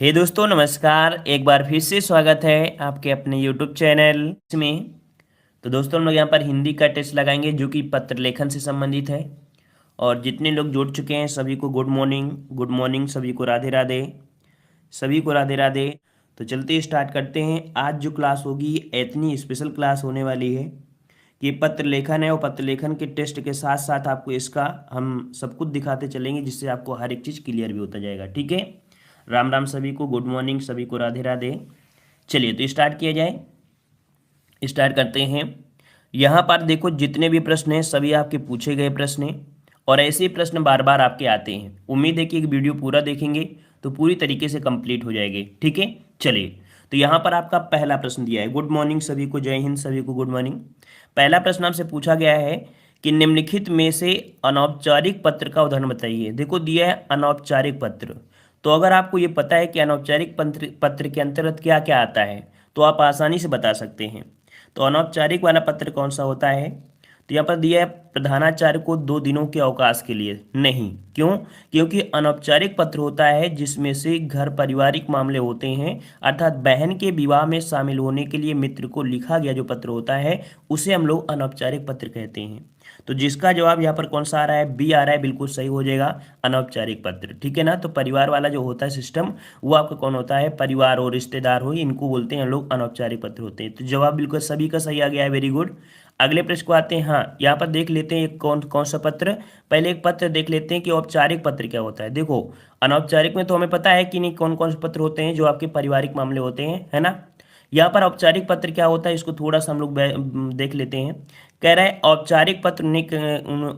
हे दोस्तों नमस्कार। एक बार फिर से स्वागत है आपके अपने यूट्यूब चैनल में। तो दोस्तों हम लोग यहाँ पर हिंदी का टेस्ट लगाएंगे जो कि पत्र लेखन से संबंधित है। और जितने लोग जुड़ चुके हैं सभी को गुड मॉर्निंग। गुड मॉर्निंग सभी को, राधे राधे। सभी को राधे राधे। तो चलते स्टार्ट करते हैं। आज जो क्लास होगी इतनी स्पेशल क्लास होने वाली है कि पत्र लेखन है, और पत्र लेखन के टेस्ट के साथ साथ आपको इसका हम सब कुछ दिखाते चलेंगे, जिससे आपको हर एक चीज़ क्लियर भी होता जाएगा। ठीक है। राम राम सभी को, गुड मॉर्निंग सभी को, राधे राधे। चलिए तो स्टार्ट किया जाए। स्टार्ट करते हैं। यहाँ पर देखो जितने भी प्रश्न हैं सभी आपके पूछे गए प्रश्न हैं, और ऐसे प्रश्न बार बार आपके आते हैं। उम्मीद है कि एक वीडियो पूरा देखेंगे तो पूरी तरीके से कंप्लीट हो जाएगी। ठीक है। चलिए तो यहाँ पर आपका पहला प्रश्न दिया है। गुड मॉर्निंग सभी को, जय हिंद सभी को, गुड मॉर्निंग। पहला प्रश्न आपसे पूछा गया है कि निम्नलिखित में से अनौपचारिक पत्र का उदाहरण बताइए। देखो दिया है अनौपचारिक पत्र। तो अगर आपको ये पता है कि अनौपचारिक पत्र पत्र के अंतर्गत क्या क्या आता है तो आप आसानी से बता सकते हैं। तो अनौपचारिक वाला पत्र कौन सा होता है? तो यहाँ पर दिया है प्रधानाचार्य को 2 दिनों के अवकाश के लिए। नहीं, क्यों? क्योंकि अनौपचारिक पत्र होता है जिसमें से घर पारिवारिक मामले होते हैं, अर्थात बहन के विवाह में शामिल होने के लिए मित्र को लिखा गया जो पत्र होता है उसे हम लोग अनौपचारिक पत्र कहते हैं। तो जिसका जवाब यहाँ पर कौन सा आ रहा है? बी आ रहा है, बिल्कुल सही हो जाएगा, अनौपचारिक पत्र। ठीक है ना। तो परिवार वाला जो होता है सिस्टम वो आपका कौन होता है? परिवार हो, रिश्तेदार हो, इनको बोलते हैं हम लोग अनौपचारिक पत्र होते हैं। तो जवाब बिल्कुल सभी का सही आ गया है, वेरी गुड। अगले प्रश्न को आते हैं। हाँ, यहाँ पर देख लेते हैं कौन कौन सा पत्र। पहले एक पत्र देख लेते हैं कि औपचारिक पत्र क्या होता है। देखो अनौपचारिक में तो हमें पता है कि नहीं कौन कौन से पत्र होते हैं जो आपके पारिवारिक मामले होते हैं, है ना। यहाँ पर औपचारिक पत्र क्या होता है इसको थोड़ा सा हम लोग देख लेते हैं। कह रहा है औपचारिक पत्र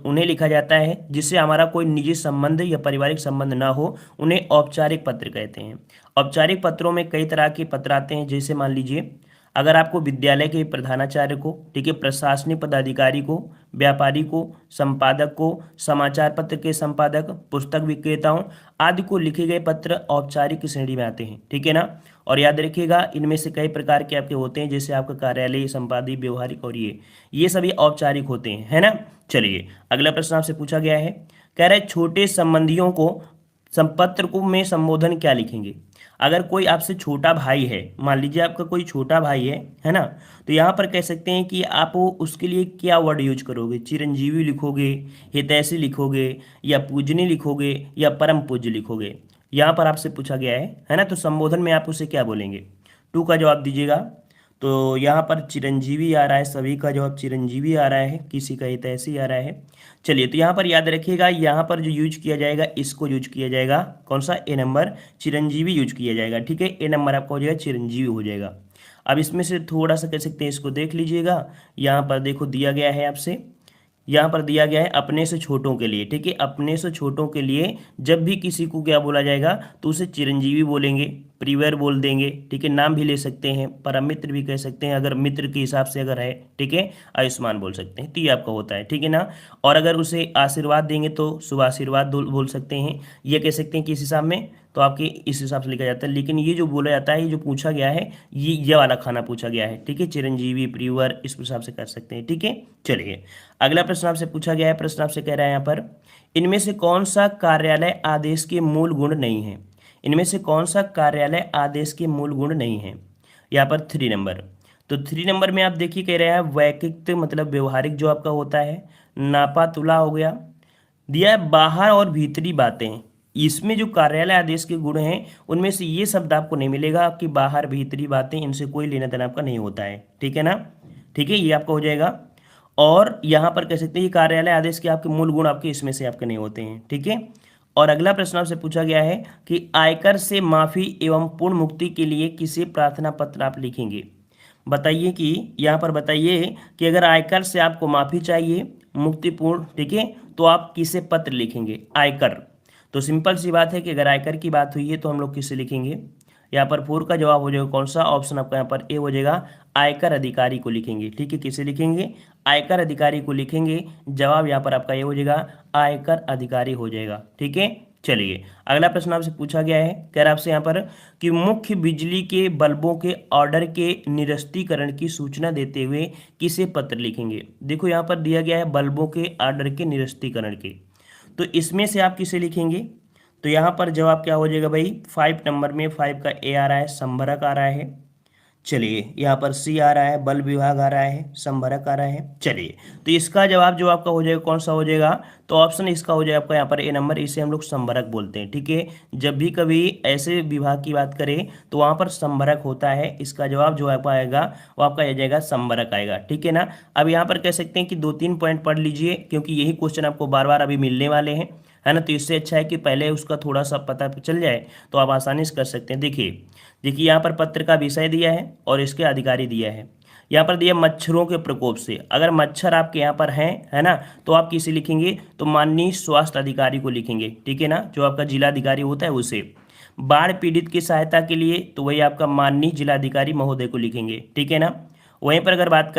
उन्हें लिखा जाता है जिससे हमारा कोई निजी संबंध या पारिवारिक संबंध ना हो, उन्हें औपचारिक पत्र कहते हैं। औपचारिक पत्रों में कई तरह के पत्र आते हैं, जैसे मान लीजिए अगर आपको विद्यालय के प्रधानाचार्य को, ठीक है, प्रशासनिक पदाधिकारी को, व्यापारी को, संपादक को, समाचार पत्र के संपादक, पुस्तक विक्रेताओं आदि को लिखे गए पत्र औपचारिक की श्रेणी में आते हैं। ठीक है ना। और याद रखिएगा इनमें से कई प्रकार के आपके होते हैं, जैसे आपका कार्यालय, संपादकीय, व्यवहारिक, और ये सभी औपचारिक होते हैं, है ना। चलिए अगला प्रश्न आपसे पूछा गया है। कह रहे छोटे संबंधियों को संपत्र को में संबोधन क्या लिखेंगे? अगर कोई आपसे छोटा भाई है, मान लीजिए आपका कोई छोटा भाई है ना, तो यहाँ पर कह सकते हैं कि आप उसके लिए क्या वर्ड यूज करोगे? चिरंजीवी लिखोगे, हितैषी लिखोगे, या पूजनी लिखोगे, या परम पूज्य लिखोगे? यहाँ पर आपसे पूछा गया है ना। तो संबोधन में आप उसे क्या बोलेंगे? टू का जवाब दीजिएगा। तो यहाँ पर चिरंजीवी आ रहा है, सभी का जवाब चिरंजीवी आ रहा है, किसी का हितैषी आ रहा है। चलिए तो यहाँ पर याद रखिएगा, यहाँ पर जो यूज किया जाएगा इसको यूज किया जाएगा कौन सा? ए नंबर, चिरंजीवी यूज किया जाएगा। ठीक है, ए नंबर आपका हो जाएगा चिरंजीवी हो जाएगा। अब इसमें से थोड़ा सा कह सकते हैं, इसको देख लीजिएगा। यहाँ पर देखो दिया गया है आपसे, यहाँ पर दिया गया है अपने से छोटों के लिए। ठीक है, अपने से छोटों के लिए जब भी किसी को क्या बोला जाएगा तो उसे चिरंजीवी बोलेंगे, प्रिवर बोल देंगे। ठीक है, नाम भी ले सकते हैं, परम मित्र भी कह सकते हैं अगर मित्र के हिसाब से अगर है। ठीक है, आयुष्मान बोल सकते हैं। तो ये आपका होता है, ठीक है ना। और अगर उसे आशीर्वाद देंगे तो शुभ आशीर्वाद बोल सकते हैं। ये कह सकते हैं किस हिसाब में, तो आपके इस हिसाब से लिखा जाता है। लेकिन ये जो बोला जाता है, ये जो पूछा गया है, ये वाला खाना पूछा गया है। ठीक है, चिरंजीवी, प्रिवर, इस हिसाब से कर सकते हैं। ठीक है। चलिए अगला प्रश्न आपसे पूछा गया है। प्रश्न आपसे कह रहा है यहाँ पर, इनमें से कौन सा कार्यालय आदेश के मूल गुण नहीं है? इनमें से कौन सा कार्यालय आदेश के मूल गुण नहीं है? यहाँ पर 3 नंबर। तो 3 नंबर में आप देखिए कह रहा है वैयक्तिक मतलब व्यवहारिक जो आपका होता है, नापा तुला हो गया। दिया है बाहर और भीतरी बातें। इसमें जो कार्यालय आदेश के गुण हैं उनमें से ये शब्द आपको नहीं मिलेगा कि बाहर भीतरी बातें, इनसे कोई लेना देना आपका नहीं होता है। ठीक है ना। ठीक है, ये आपका हो जाएगा। और यहाँ पर कह सकते हैं ये कार्यालय आदेश के आपके मूल गुण आपके इसमें से आपके नहीं होते हैं। ठीक है। और अगला प्रश्न आपसे पूछा गया है कि आयकर से माफी एवं पूर्ण मुक्ति के लिए किसे प्रार्थना पत्र आप लिखेंगे? बताइए कि यहाँ पर बताइए कि अगर आयकर से आपको माफी चाहिए, मुक्तिपूर्ण, ठीक है, तो आप किसे पत्र लिखेंगे? आयकर। तो सिंपल सी बात है कि अगर आयकर की बात हुई है तो हम लोग किसे लिखेंगे? यहाँ पर 4 का जवाब हो जाएगा कौन सा? ऑप्शन आपका यहाँ पर ए हो जाएगा, आयकर अधिकारी को लिखेंगे। ठीक है, किसे लिखेंगे? आयकर अधिकारी को लिखेंगे। जवाब यहाँ पर आपका ये हो जाएगा, आयकर अधिकारी हो जाएगा। ठीक है। चलिए अगला प्रश्न आपसे पूछा गया है, कह रहा है आपसे यहाँ पर कि मुख्य बिजली के बल्बों के ऑर्डर के निरस्तीकरण की सूचना देते हुए किसे पत्र लिखेंगे? देखो यहाँ पर दिया गया है बल्बों के ऑर्डर के निरस्तीकरण के, तो इसमें से आप किसे लिखेंगे? तो यहाँ पर जवाब क्या हो जाएगा भाई, 5 नंबर में 5 का ए आ रहा है, संभरक आ रहा है। चलिए यहाँ पर सी आ रहा है, बल विभाग आ रहा है, संभरक आ रहा है। चलिए तो इसका जवाब जो आपका हो जाएगा कौन सा हो जाएगा, तो ऑप्शन इसका हो जाएगा आपका यहाँ पर ए नंबर, इसे हम लोग संभरक बोलते हैं। ठीक है, जब भी कभी ऐसे विभाग की बात करें तो वहाँ पर संभरक होता है, इसका जवाब जो आपका आएगा वो आपका आ जाएगा संभरक आएगा। ठीक है ना। अब यहाँ पर कह सकते हैं कि 2-3 पॉइंट पढ़ लीजिए, क्योंकि यही क्वेश्चन आपको बार बार अभी मिलने वाले हैं, है ना। तो इससे अच्छा है कि पहले उसका थोड़ा सा पता चल जाए तो आप आसानी से कर सकते हैं। देखिए देखिए यहाँ पर पत्र का विषय दिया है और इसके अधिकारी दिया है। यहाँ पर दिया मच्छरों के प्रकोप से, अगर मच्छर आपके यहाँ पर हैं, है ना, तो आप किसे लिखेंगे, तो माननीय स्वास्थ्य अधिकारी को लिखेंगे। ठीक है ना, जो आपका जिलाधिकारी होता है उसे। बाढ़ पीड़ित की सहायता के लिए तो वही आपका माननीय जिलाधिकारी महोदय को लिखेंगे। ठीक है ना। वहीं पर अगर बात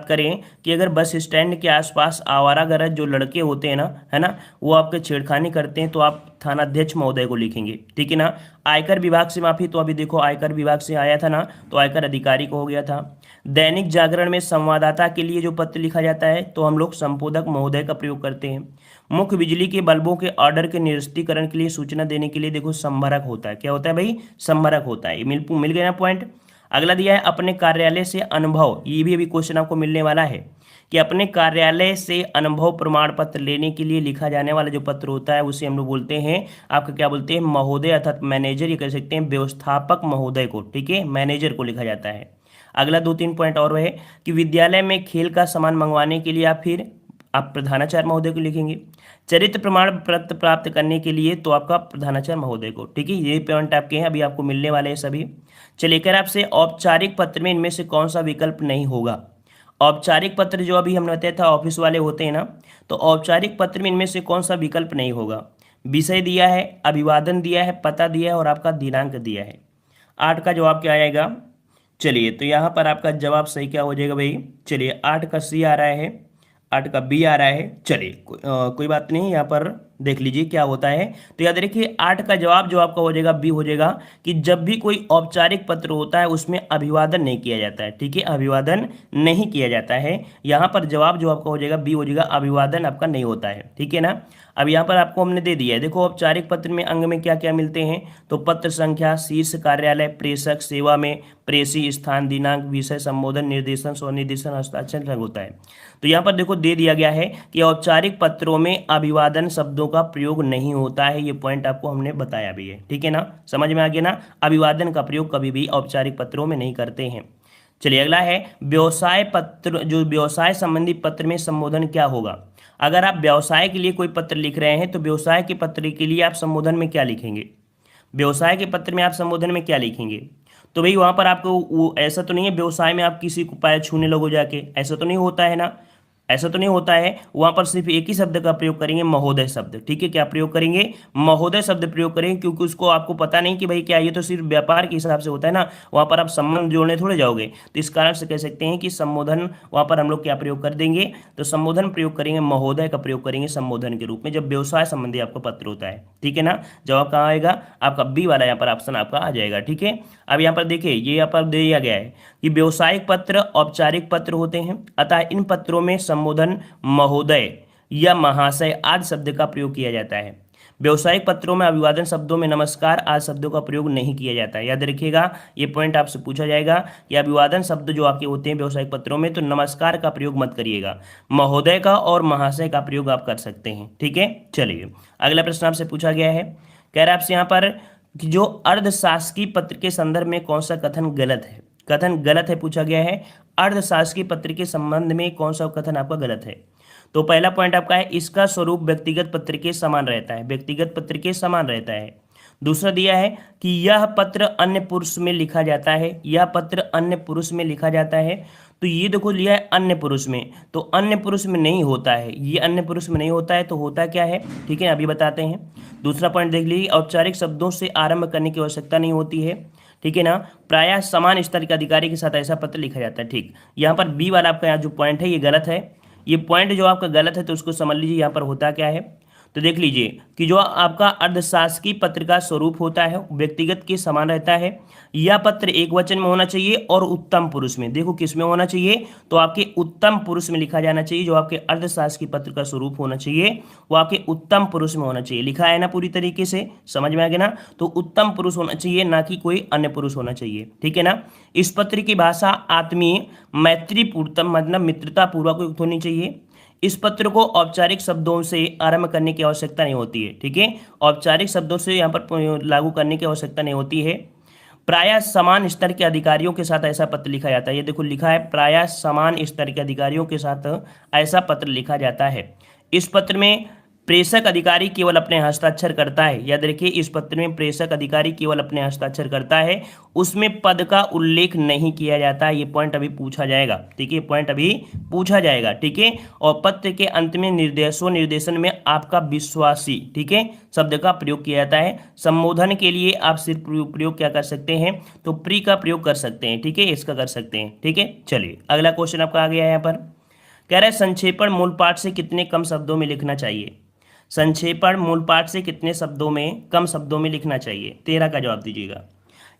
करें कि अगर बस स्टैंड के आसपास आवारागर्द जो लड़के होते हैं ना, है ना, वो आपके छेड़खानी करते हैं तो आप थानाध्यक्ष महोदय को लिखेंगे। ठीक है ना। आयकर विभाग से माफी, तो अभी देखो आयकर विभाग से आया था ना, तो आयकर अधिकारी को हो गया था। दैनिक जागरण में संवाददाता के लिए जो पत्र लिखा जाता है तो हम लोग संपादक महोदय का प्रयोग करते हैं। मुख्य बिजली के बल्बों के ऑर्डर के निरस्तीकरण के लिए सूचना देने के लिए देखो संभरक होता है। क्या होता है भाई, संभरक होता है। मिल गया ना पॉइंट। अगला दिया है अपने कार्यालय से अनुभव, ये भी अभी क्वेश्चन आपको मिलने वाला है कि अपने कार्यालय से अनुभव प्रमाण पत्र लेने के लिए लिखा जाने वाला जो पत्र होता है उसे हम लोग बोलते हैं आपका, क्या बोलते हैं, महोदय अर्थात मैनेजर, ये कह सकते हैं व्यवस्थापक महोदय को। ठीक है, मैनेजर को लिखा जाता है। अगला 2-3 पॉइंट और है कि विद्यालय में खेल का सामान मंगवाने के लिए आप प्रधानाचार्य महोदय को लिखेंगे। चरित्र प्रमाण पत्र प्राप्त करने के लिए तो आपका प्रधानाचार्य महोदय को। ठीक है, ये पॉइंट आपके हैं, अभी आपको मिलने वाले हैं सभी। चलिए कर आपसे औपचारिक पत्र में इनमें से कौन सा विकल्प नहीं होगा। औपचारिक पत्र जो अभी हमने बताया था ऑफिस वाले होते हैं ना, तो औपचारिक पत्र में इनमें से कौन सा विकल्प नहीं होगा। विषय दिया है, अभिवादन दिया है, पता दिया है और आपका दिनांक दिया है। 8 का जवाब क्या आएगा। चलिए तो यहाँ पर आपका जवाब सही क्या हो जाएगा भाई, चलिए 8 का सी आ रहा है, 8 का बी आ रहा है। चलिए कोई बात नहीं, यहाँ पर देख लीजिए क्या होता है। तो याद रखिए 8 का जवाब जो आपका हो जाएगा बी हो जाएगा कि जब भी कोई औपचारिक पत्र होता है उसमें अभिवादन नहीं किया जाता है। ठीक है, अभिवादन नहीं किया जाता है। यहाँ पर जवाब जो आपका हो जाएगा बी हो जाएगा, अभिवादन आपका नहीं होता है। ठीक है ना। अब यहाँ पर आपको हमने दे दिया है, देखो औपचारिक पत्र में अंग में क्या क्या मिलते हैं, तो पत्र संख्या, शीर्ष कार्यालय, प्रेषक, सेवा में, प्रेषी, स्थान, दिनांक, विषय, संबोधन, निर्देशन, स्वनिर्देशन, हस्ताक्षर रंग होता है। तो यहाँ पर देखो दे दिया गया है कि औपचारिक पत्रों में अभिवादन शब्दों का प्रयोग नहीं होता है। ये पॉइंट आपको हमने बताया भी है। ठीक है ना, समझ में आ गया ना। अभिवादन का प्रयोग कभी भी औपचारिक पत्रों में नहीं करते हैं। चलिए अगला है व्यवसाय पत्र, जो व्यवसाय संबंधी पत्र में संबोधन क्या होगा। अगर आप व्यवसाय के लिए कोई पत्र लिख रहे हैं तो व्यवसाय के पत्र के लिए आप संबोधन में क्या लिखेंगे, व्यवसाय के पत्र में आप संबोधन में क्या लिखेंगे। तो भाई वहां पर आपको वो ऐसा तो नहीं है व्यवसाय में आप किसी को पैर छूने लगो जाके, ऐसा तो नहीं होता है ना, ऐसा तो नहीं होता है। वहां पर सिर्फ एक ही शब्द का प्रयोग करेंगे, महोदय शब्द। ठीक है, क्या प्रयोग करेंगे, महोदय शब्द प्रयोग करेंगे, क्योंकि उसको आपको पता नहीं कि भाई क्या ये तो सिर्फ व्यापार के हिसाब से होता है ना, वहां पर आप संबंध जोड़ने थोड़े जाओगे। तो इस कारण से कह सकते हैं कि संबोधन वहां पर हम लोग क्या प्रयोग कर देंगे, तो संबोधन प्रयोग करेंगे, महोदय का प्रयोग करेंगे संबोधन के रूप में जब व्यवसाय संबंधी आपका पत्र होता है। ठीक है ना, जवाब कहाँ आएगा आपका बी वाला यहाँ पर ऑप्शन आपका आ जाएगा। ठीक है, अब यहाँ पर देखिए ये यहाँ पर दिया गया है कि व्यवसायिक पत्र औपचारिक पत्र होते हैं, अतः इन पत्रों में संबोधन महोदय या महाशय आदि शब्द का प्रयोग किया जाता है। व्यवसायिक पत्रों में अभिवादन शब्दों में नमस्कार आदि शब्दों का प्रयोग नहीं किया जाता है। याद रखिएगा ये पॉइंट आपसे पूछा जाएगा कि अभिवादन शब्द जो आपके होते हैं व्यवसायिक पत्रों में, तो नमस्कार का प्रयोग मत करिएगा, महोदय का और महाशय का प्रयोग आप कर सकते हैं। ठीक है, चलिए अगला प्रश्न आपसे पूछा गया है, कह रहा है आपसे यहाँ पर कि जो अर्धशासकीय पत्र के संदर्भ में कौन सा कथन गलत है। कथन गलत है पूछा गया है, अर्धशासकीय पत्र के संबंध में कौन सा कथन आपका गलत है। तो पहला पॉइंट आपका है इसका स्वरूप व्यक्तिगत पत्र के समान रहता है, व्यक्तिगत पत्र के समान रहता है। दूसरा दिया है कि यह पत्र अन्य पुरुष में लिखा जाता है, यह पत्र अन्य पुरुष में लिखा जाता है। तो ये देखो लिया है अन्य पुरुष में, तो अन्य पुरुष में नहीं होता है, ये अन्य पुरुष में नहीं होता है, तो होता क्या है। ठीक है, अभी बताते हैं। दूसरा पॉइंट देख लीजिए, औपचारिक शब्दों से आरंभ करने की आवश्यकता नहीं होती है। ठीक है ना, प्रायः समान स्तर के अधिकारी के साथ ऐसा पत्र लिखा जाता है। ठीक, यहाँ पर बी वाला आपका यहाँ जो पॉइंट है ये गलत है, ये पॉइंट जो आपका गलत है, तो उसको समझ लीजिए यहाँ पर होता क्या है। तो देख लीजिए कि जो आपका अर्धशासकीय पत्र का स्वरूप होता है व्यक्तिगत के समान रहता है। यह पत्र एक वचन में होना चाहिए और उत्तम पुरुष में। देखो किस में होना चाहिए, तो आपके उत्तम पुरुष में लिखा जाना चाहिए। जो आपके अर्थशास्त्र की पत्र का स्वरूप होना चाहिए वो आपके उत्तम पुरुष में होना चाहिए। लिखा है ना पूरी तरीके से, समझ में आ गया ना। तो उत्तम पुरुष होना चाहिए, ना कि कोई अन्य पुरुष होना चाहिए, ठीक है ना। इस पत्र की भाषा आत्मीय मैत्रीपूर्वक मतलब मित्रता पूर्वक युक्त होनी चाहिए। इस पत्र को औपचारिक शब्दों से आरंभ करने की आवश्यकता नहीं होती है, ठीक है। औपचारिक शब्दों से यहाँ पर लागू करने की आवश्यकता नहीं होती है। प्रायः समान स्तर के अधिकारियों के साथ ऐसा पत्र लिखा जाता है। ये देखो लिखा है प्रायः समान स्तर के अधिकारियों के साथ ऐसा पत्र लिखा जाता है। इस पत्र में प्रेषक अधिकारी केवल अपने हस्ताक्षर करता है। याद रखिए इस पत्र में प्रेषक अधिकारी केवल अपने हस्ताक्षर करता है, उसमें पद का उल्लेख नहीं किया जाता है। ये पॉइंट अभी पूछा जाएगा, ठीक है, पॉइंट अभी पूछा जाएगा, ठीक है। और पत्र के अंत में निर्देशन में आपका विश्वासी, ठीक है, शब्द का प्रयोग किया जाता है। संबोधन के लिए आप सिर्फ प्रयोग क्या कर सकते हैं, तो प्री का प्रयोग कर सकते हैं, ठीक है, इसका कर सकते हैं, ठीक है। चलिए अगला क्वेश्चन आपका आ गया है यहाँ पर, कह रहा है संक्षेपण मूल पाठ से कितने कम शब्दों में लिखना चाहिए। संक्षेपण मूल पाठ से कितने शब्दों में कम शब्दों में लिखना चाहिए, 13 का जवाब दीजिएगा।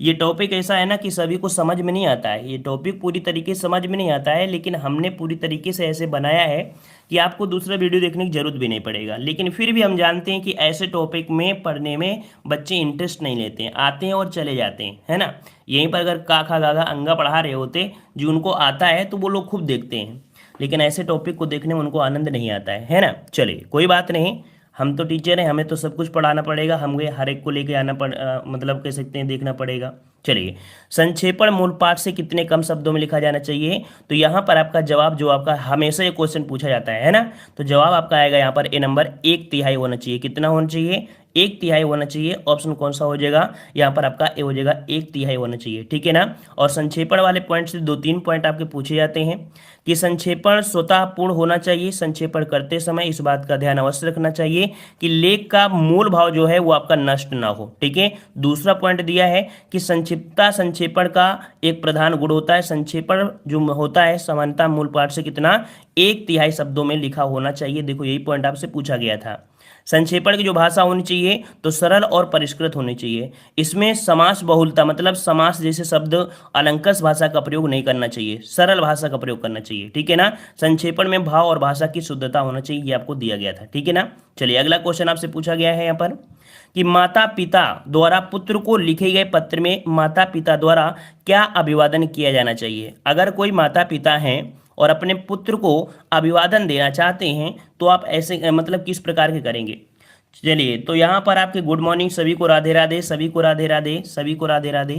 ये टॉपिक ऐसा है ना कि सभी को समझ में नहीं आता है, ये टॉपिक पूरी तरीके से समझ में नहीं आता है, लेकिन हमने पूरी तरीके से ऐसे बनाया है कि आपको दूसरा वीडियो देखने की जरूरत भी नहीं पड़ेगा। लेकिन फिर भी हम जानते हैं कि ऐसे टॉपिक में पढ़ने में बच्चे इंटरेस्ट नहीं लेते हैं, आते हैं और चले जाते हैं, है ना। यहीं पर अगर का खा गा गा अंगा पढ़ा रहे होते जो उनको आता है तो वो लोग खूब देखते हैं, लेकिन ऐसे टॉपिक को देखने में उनको आनंद नहीं आता है ना। चलिए कोई बात नहीं, हम तो टीचर हैं, हमें तो सब कुछ पढ़ाना पड़ेगा, हमें हर एक को लेके आना मतलब कह सकते हैं देखना पड़ेगा। चलिए संक्षेपण मूल पाठ से कितने कम शब्दों में लिखा जाना चाहिए, तो यहाँ पर आपका जवाब जो आपका हमेशा ये क्वेश्चन पूछा जाता है ना, तो जवाब आपका आएगा यहाँ पर ए नंबर 1/3 होना चाहिए। कितना होना चाहिए, 1/3 होना चाहिए। ऑप्शन कौन सा हो जाएगा, यहाँ पर आपका ए हो जाएगा 1/3 होना चाहिए, ठीक है ना। और संक्षेपण वाले पॉइंट से 2-3 पॉइंट आपके पूछे जाते हैं कि संक्षेपण स्वतः पूर्ण होना चाहिए। संक्षेपण करते समय इस बात का ध्यान अवश्य रखना चाहिए कि लेख का मूल भाव जो है वो आपका नष्ट ना हो, ठीक है। दूसरा पॉइंट दिया है कि संक्षिप्तता संक्षेपण का एक प्रधान गुण होता है। संक्षेपण जो होता है समानता मूल पाठ से कितना 1/3 शब्दों में लिखा होना चाहिए। देखो यही पॉइंट आपसे पूछा गया था। संक्षेपण की जो भाषा होनी चाहिए तो सरल और परिष्कृत होनी चाहिए। इसमें समास बहुलता मतलब समास जैसे शब्द अलंकृत भाषा का प्रयोग नहीं करना चाहिए, सरल भाषा का प्रयोग करना चाहिए, ठीक है ना। संक्षेपण में भाव और भाषा की शुद्धता होना चाहिए, ये आपको दिया गया था, ठीक है ना। चलिए अगला क्वेश्चन आपसे पूछा गया है यहाँ पर कि माता पिता द्वारा पुत्र को लिखे गए पत्र में माता पिता द्वारा क्या अभिवादन किया जाना चाहिए। अगर कोई माता पिता हैं और अपने पुत्र को अभिवादन देना चाहते हैं तो आप ऐसे मतलब किस प्रकार के करेंगे। चलिए तो यहाँ पर आपके गुड मॉर्निंग, सभी को राधे राधे, सभी को राधे राधे, सभी को राधे राधे।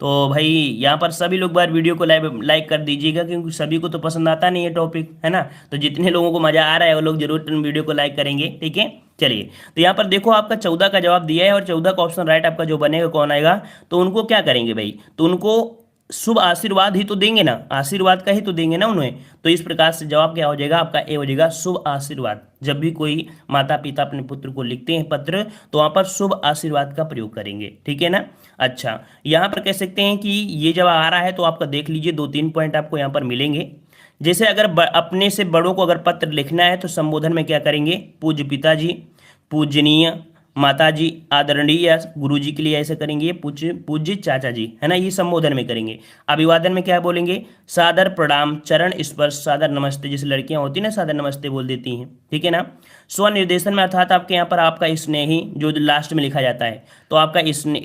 तो भाई यहाँ पर सभी लोग बार वीडियो को लाइक कर दीजिएगा, क्योंकि सभी को तो पसंद आता नहीं है टॉपिक, है ना। तो जितने लोगों को मजा आ रहा है वो लोग जरूर वीडियो को लाइक करेंगे, ठीक है। चलिए तो यहाँ पर देखो आपका 14 का जवाब दिया है और 14 का ऑप्शन राइट आपका जो बनेगा कौन आएगा, तो उनको क्या करेंगे भाई, तो उनको शुभ आशीर्वाद ही तो देंगे ना, आशीर्वाद का ही तो देंगे ना उन्हें। तो इस प्रकार से जवाब क्या हो जाएगा आपका ए हो जाएगा शुभ आशीर्वाद। जब भी कोई माता पिता अपने पुत्र को लिखते हैं पत्र तो वहां पर शुभ आशीर्वाद का प्रयोग करेंगे, ठीक है ना। अच्छा यहाँ पर कह सकते हैं कि ये जब आ रहा है तो आपका देख लीजिए 2-3 पॉइंट आपको यहाँ पर मिलेंगे। जैसे अगर अपने से बड़ों को अगर पत्र लिखना है तो संबोधन में क्या करेंगे, पूज्य पिताजी, पूजनीय माताजी, आदरणीय गुरुजी के लिए ऐसे करेंगे पूज्य चाचा जी, है ना, ये संबोधन में करेंगे। अभिवादन में क्या बोलेंगे, सादर प्रणाम, चरण स्पर्श, सादर नमस्ते, जैसे लड़कियां होती हैं ना सादर नमस्ते बोल देती हैं, ठीक है ना। स्वनिर्देशन में अर्थात आपके यहाँ पर आपका स्नेही जो लास्ट में लिखा जाता है, तो आपका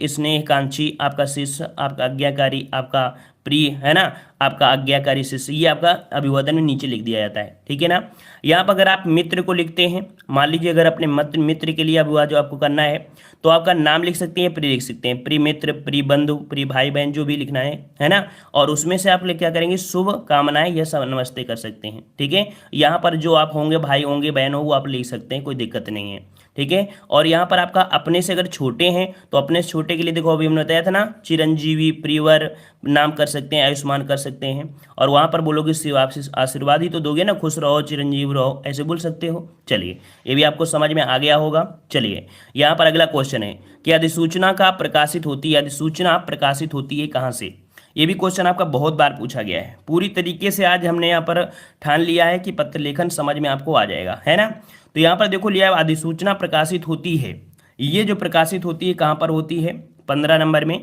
स्नेहकांक्षी, आपका शिष्य, आपका आज्ञाकारी, आपका प्रिय, है ना, आपका आज्ञाकारी शिष्य, ये आपका अभिवादन में नीचे लिख दिया जाता है, ठीक है ना। यहाँ पर अगर आप मित्र को लिखते हैं, मान लीजिए अगर अपने मित्र के लिए अभिवादन जो आपको करना है तो आपका नाम लिख सकते हैं, प्रिय लिख सकते हैं, प्रिय मित्र, प्रिय बंधु, प्रिय भाई बहन, जो भी लिखना है ना। और उसमें से आप क्या करेंगे, शुभ कामनाएं या सब नमस्ते कर सकते हैं, ठीक है। यहाँ पर जो आप होंगे भाई होंगे बहन हो वो आप लिख सकते हैं, कोई दिक्कत नहीं है, ठीक है। और यहाँ पर आपका अपने से अगर छोटे हैं तो अपने से छोटे के लिए देखो अभी हमने बताया था ना, चिरंजीवी, प्रियवर नाम कर सकते हैं, आयुष्मान कर सकते हैं। और वहाँ पर बोलोगे शिव आशीर्वाद ही तो दोगे ना, खुश रहो चिरंजीव रहो, ऐसे बोल सकते हो। चलिए ये भी आपको समझ में आ गया होगा। चलिए यहाँ पर अगला क्वेश्चन है कि अधिसूचना का प्रकाशित होती है, अधिसूचना प्रकाशित होती है कहाँ से। ये भी क्वेश्चन आपका बहुत बार पूछा गया है। पूरी तरीके से आज हमने यहाँ पर ठान लिया है कि पत्र लेखन समझ में आपको आ जाएगा, है ना। तो यहाँ पर देखो लिया, अधिसूचना प्रकाशित होती है, ये जो प्रकाशित होती है कहाँ पर होती है, 15 नंबर में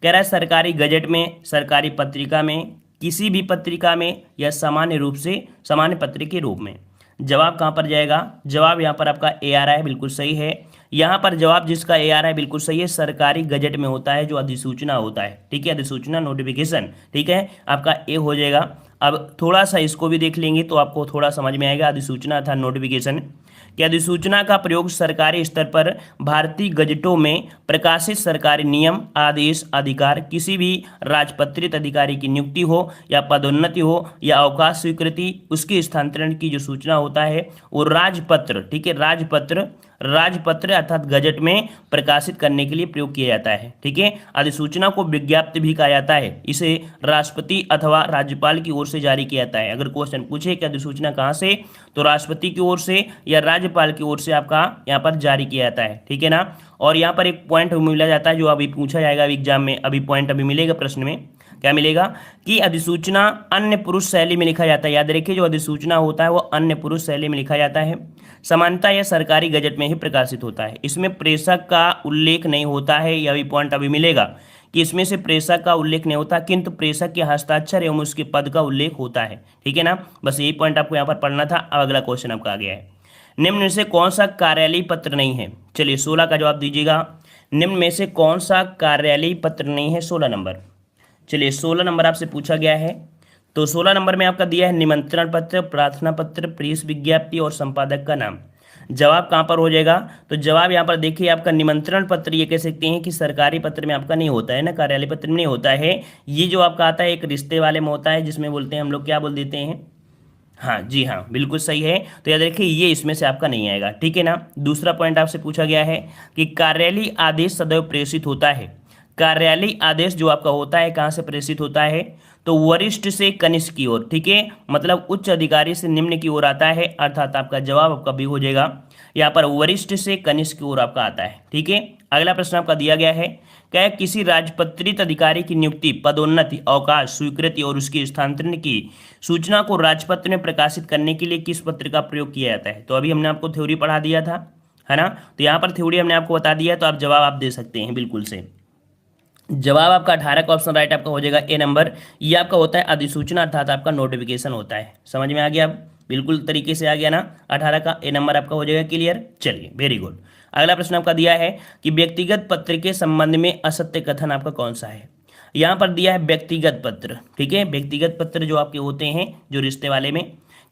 कह रहा है सरकारी गजट में, सरकारी पत्रिका में, किसी भी पत्रिका में, या सामान्य रूप से सामान्य पत्र के रूप में। जवाब कहाँ पर जाएगा, जवाब यहाँ पर आपका ए आ रहा है, बिल्कुल सही है। यहाँ पर जवाब जिसका ए आ रहा है बिल्कुल सही है, सरकारी गजट में होता है जो अधिसूचना होता है, ठीक है, अधिसूचना नोटिफिकेशन, ठीक है, आपका ए हो जाएगा। अब थोड़ा सा इसको भी देख लेंगे तो आपको थोड़ा समझ में आएगा। अधिसूचना था नोटिफिकेशन, कि अधिसूचना का प्रयोग सरकारी स्तर पर भारतीय गजटों में प्रकाशित सरकारी नियम, आदेश, अधिकार, किसी भी राजपत्रित अधिकारी की नियुक्ति हो या पदोन्नति हो या अवकाश स्वीकृति, उसके स्थानांतरण की जो सूचना होता है वो राजपत्र, ठीक है, राजपत्र अर्थात गजट में प्रकाशित करने के लिए प्रयोग किया जाता है, ठीक है। अधिसूचना को विज्ञप्ति भी कहा जाता है, इसे राष्ट्रपति अथवा राज्यपाल की ओर से जारी किया जाता है। अगर क्वेश्चन पूछे कि अधिसूचना कहाँ से, तो राष्ट्रपति की ओर से या राज्यपाल की ओर से आपका यहाँ पर जारी किया जाता है, ठीक है ना। और यहाँ पर एक पॉइंट मिला जाता है जो अभी पूछा जाएगा एग्जाम में, अभी पॉइंट अभी मिलेगा प्रश्न में, क्या मिलेगा कि अधिसूचना अन्य पुरुष शैली में लिखा जाता है। याद रखिए जो अधिसूचना होता है वो अन्य पुरुष शैली में लिखा जाता है, सामान्यतः यह सरकारी गजट में ही प्रकाशित होता है। इसमें प्रेषक का उल्लेख नहीं होता है, यह भी पॉइंट अभी मिलेगा कि इसमें से प्रेषक का उल्लेख नहीं होता, किंतु प्रेषक के हस्ताक्षर एवं उसके पद का उल्लेख होता है, ठीक है ना। बस यही पॉइंट आपको यहाँ पर पढ़ना था। अब अगला क्वेश्चन आपका आ गया है, निम्न में से कौन सा कार्यालयीय पत्र नहीं है। चलिए 16 का जवाब दीजिएगा, निम्न में से कौन सा कार्यालयीय पत्र नहीं है, 16 नंबर। चलिए 16 नंबर आपसे पूछा गया है, तो 16 नंबर में आपका दिया है निमंत्रण पत्र, प्रार्थना पत्र, प्रेस विज्ञप्ति और संपादक का नाम। जवाब कहाँ पर हो जाएगा, तो जवाब यहाँ पर देखिए आपका निमंत्रण पत्र, ये कह सकते हैं कि सरकारी पत्र में आपका नहीं होता है ना, कार्यालय पत्र में नहीं होता है। ये जो आपका आता है एक रिश्ते वाले में होता है, जिसमें बोलते हैं हम लोग क्या बोल देते हैं, हाँ जी हाँ बिल्कुल सही है। तो याद रखिए ये इसमें से आपका नहीं आएगा, ठीक है ना। दूसरा पॉइंट आपसे पूछा गया है कि कार्यालयीय आदेश सदैव प्रेषित होता है। कार्यालयीय आदेश जो आपका होता है कहाँ से प्रेषित होता है, तो वरिष्ठ से कनिष्ठ की ओर, ठीक है, मतलब उच्च अधिकारी से निम्न की ओर आता है, अर्थात आपका जवाब आपका भी हो जाएगा यहाँ पर वरिष्ठ से कनिष्ठ की ओर आपका आता है, ठीक है। अगला प्रश्न आपका दिया गया है, क्या किसी राजपत्रित अधिकारी की नियुक्ति, पदोन्नति, अवकाश स्वीकृति और उसके स्थानांतरण की सूचना को राजपत्र में प्रकाशित करने के लिए किस पत्र का प्रयोग किया जाता है। तो अभी हमने आपको थ्योरी पढ़ा दिया था, है ना, तो यहाँ पर थ्योरी हमने आपको बता दिया, तो आप जवाब आप दे सकते हैं बिल्कुल से। जवाब आपका 18 का ऑप्शन राइट आपका हो जाएगा, ए नंबर। ये आपका होता है अधिसूचना अर्थात आपका नोटिफिकेशन होता है। समझ में आ गया, अब बिल्कुल तरीके से आ गया ना, 18 का ए नंबर आपका हो जाएगा क्लियर। चलिए वेरी गुड। अगला प्रश्न आपका दिया है कि व्यक्तिगत पत्र के संबंध में असत्य कथन आपका कौन सा है। यहाँ पर दिया है व्यक्तिगत पत्र, ठीक है, व्यक्तिगत पत्र जो आपके होते हैं जो रिश्ते वाले में,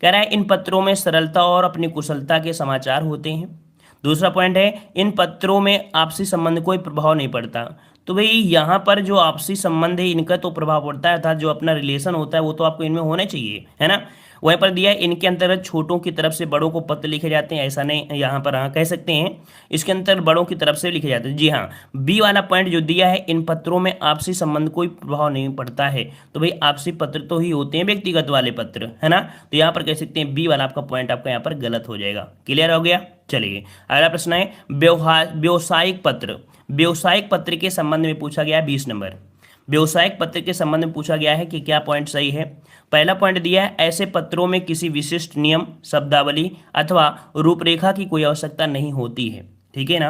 कह रहा है इन पत्रों में सरलता और अपनी कुशलता के समाचार होते हैं। दूसरा पॉइंट है इन पत्रों में आपसी संबंध कोई प्रभाव नहीं पड़ता। तो भाई यहाँ पर जो आपसी संबंध है इनका तो प्रभाव पड़ता है, अर्थात जो अपना रिलेशन होता है वो तो आपको इनमें होने चाहिए, है ना। वहीं पर दिया है इनके अंतर्गत छोटों की तरफ से बड़ों को पत्र लिखे जाते हैं, ऐसा नहीं, यहाँ पर हाँ कह सकते हैं इसके अंतर बड़ों की तरफ से लिखे जाते हैं। जी हाँ, बी वाला पॉइंट जो दिया है इन पत्रों में आपसी संबंध कोई प्रभाव नहीं पड़ता है, तो भाई आपसी पत्र तो ही होते हैं व्यक्तिगत वाले पत्र, है ना। तो यहाँ पर कह सकते हैं बी वाला आपका पॉइंट आपका यहाँ पर गलत हो जाएगा। क्लियर हो गया। चलिए अगला प्रश्न है व्यवसायिक पत्र। व्यवसायिक पत्र के संबंध में पूछा गया है 20 नंबर। व्यवसायिक पत्र के संबंध में पूछा गया है कि क्या पॉइंट सही है। पहला पॉइंट दिया है ऐसे पत्रों में किसी विशिष्ट नियम, शब्दावली अथवा रूपरेखा की कोई आवश्यकता नहीं होती है, ठीक है ना।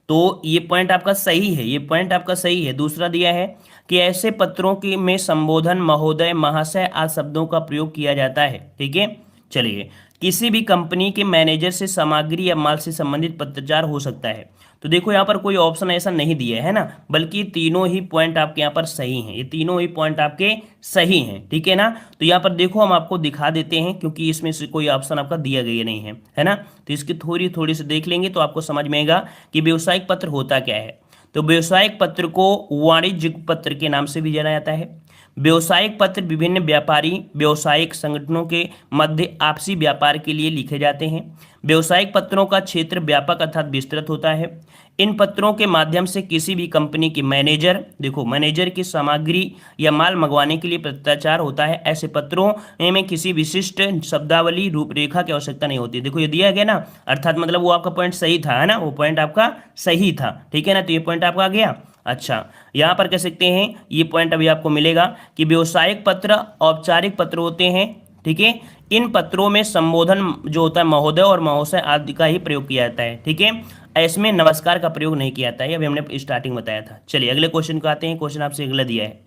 तो ये पॉइंट आपका सही है, ये पॉइंट आपका सही है। दूसरा दिया है कि ऐसे पत्रों के में संबोधन, महोदय, महाशय आदि शब्दों का प्रयोग किया जाता है, ठीक है। चलिए किसी भी कंपनी के मैनेजर से सामग्री या माल से संबंधित पत्राचार हो सकता है। तो देखो यहाँ पर कोई ऑप्शन ऐसा नहीं दिया है ना, बल्कि तीनों ही पॉइंट आपके यहाँ पर सही हैं, ये तीनों ही पॉइंट आपके सही हैं, ठीक है ना। तो यहाँ पर देखो हम आपको दिखा देते हैं क्योंकि इसमें से कोई ऑप्शन आपका दिया गया नहीं है, है ना। तो इसकी थोड़ी सी देख लेंगे तो आपको समझ में आएगा कि व्यवसायिक पत्र होता क्या है। तो व्यवसायिक पत्र को वाणिज्यिक पत्र के नाम से भी जाना जाता है। व्यवसायिक पत्र विभिन्न व्यापारी व्यवसायिक संगठनों के मध्य आपसी व्यापार के लिए लिखे जाते हैं। व्यवसायिक पत्रों का क्षेत्र व्यापक अर्थात विस्तृत होता है। इन पत्रों के माध्यम से किसी भी कंपनी के मैनेजर, देखो मैनेजर की सामग्री या माल मंगवाने के लिए पत्राचार होता है। ऐसे पत्रों में किसी विशिष्ट शब्दावली, रूपरेखा की आवश्यकता नहीं होती। देखो ये दिया गया ना, अर्थात मतलब वो आपका पॉइंट सही था, है ना, वो पॉइंट आपका सही था, ठीक है ना। तो ये पॉइंट आपका आ गया। अच्छा, यहाँ पर कह सकते हैं ये पॉइंट अभी आपको मिलेगा कि व्यवसायिक पत्र औपचारिक पत्र होते हैं, ठीक है। इन पत्रों में संबोधन जो होता है महोदय और महोदय आदि का ही प्रयोग किया जाता है, ठीक है। इसमें नमस्कार का प्रयोग नहीं किया जाता है, अभी हमने स्टार्टिंग बताया था। चलिए अगले क्वेश्चन को आते हैं। क्वेश्चन आपसे अगला दिया है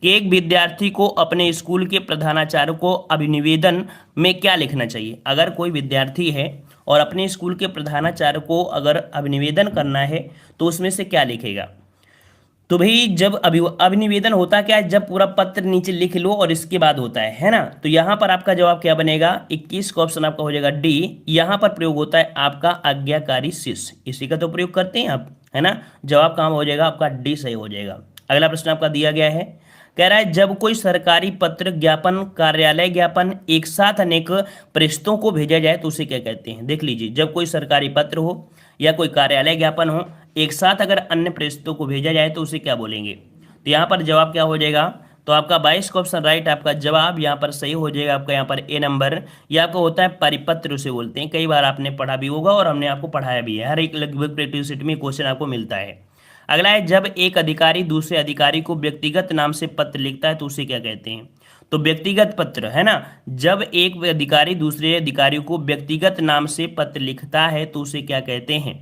कि एक विद्यार्थी को अपने स्कूल के प्रधानाचार्य को अभिनिवेदन में क्या लिखना चाहिए। अगर कोई विद्यार्थी है और अपने स्कूल के प्रधानाचार्य को अगर अभिनिवेदन करना है तो उसमें से क्या लिखेगा। तो भाई जब अभिनिवेदन होता क्या है, जब पूरा पत्र नीचे लिख लो और इसके बाद होता है ना। तो यहाँ पर आपका जवाब क्या बनेगा, 21 का ऑप्शन आपका हो जाएगा डी। यहाँ पर प्रयोग होता है आपका आज्ञाकारी शिष्य, इसी का तो प्रयोग करते हैं आप, है ना। जवाब कहाँ हो जाएगा आपका डी सही हो जाएगा। अगला प्रश्न आपका दिया गया है, कह रहा है जब कोई सरकारी पत्र ज्ञापन कार्यालय ज्ञापन एक साथ अनेक पृष्ठों को भेजा जाए तो उसे क्या कहते हैं। देख लीजिए, जब कोई सरकारी पत्र हो या कोई कार्यालय ज्ञापन हो एक साथ अगर अन्य पृष्ठों को भेजा जाए तो उसे क्या बोलेंगे। तो यहाँ पर जवाब क्या हो जाएगा, तो आपका 22 का ऑप्शन राइट, आपका जवाब यहाँ पर सही हो जाएगा। आपका यहाँ पर ए नंबर, यह आपको होता है परिपत्र उसे बोलते हैं। कई बार आपने पढ़ा भी होगा और हमने आपको पढ़ाया भी है, हर एक लगभग प्रैक्टिस सेट में क्वेश्चन आपको मिलता है। अगला है जब एक अधिकारी दूसरे अधिकारी को व्यक्तिगत नाम से पत्र लिखता है तो उसे क्या कहते हैं। तो व्यक्तिगत पत्र, है ना। जब एक अधिकारी दूसरे अधिकारी को व्यक्तिगत नाम से पत्र लिखता है तो उसे क्या कहते हैं।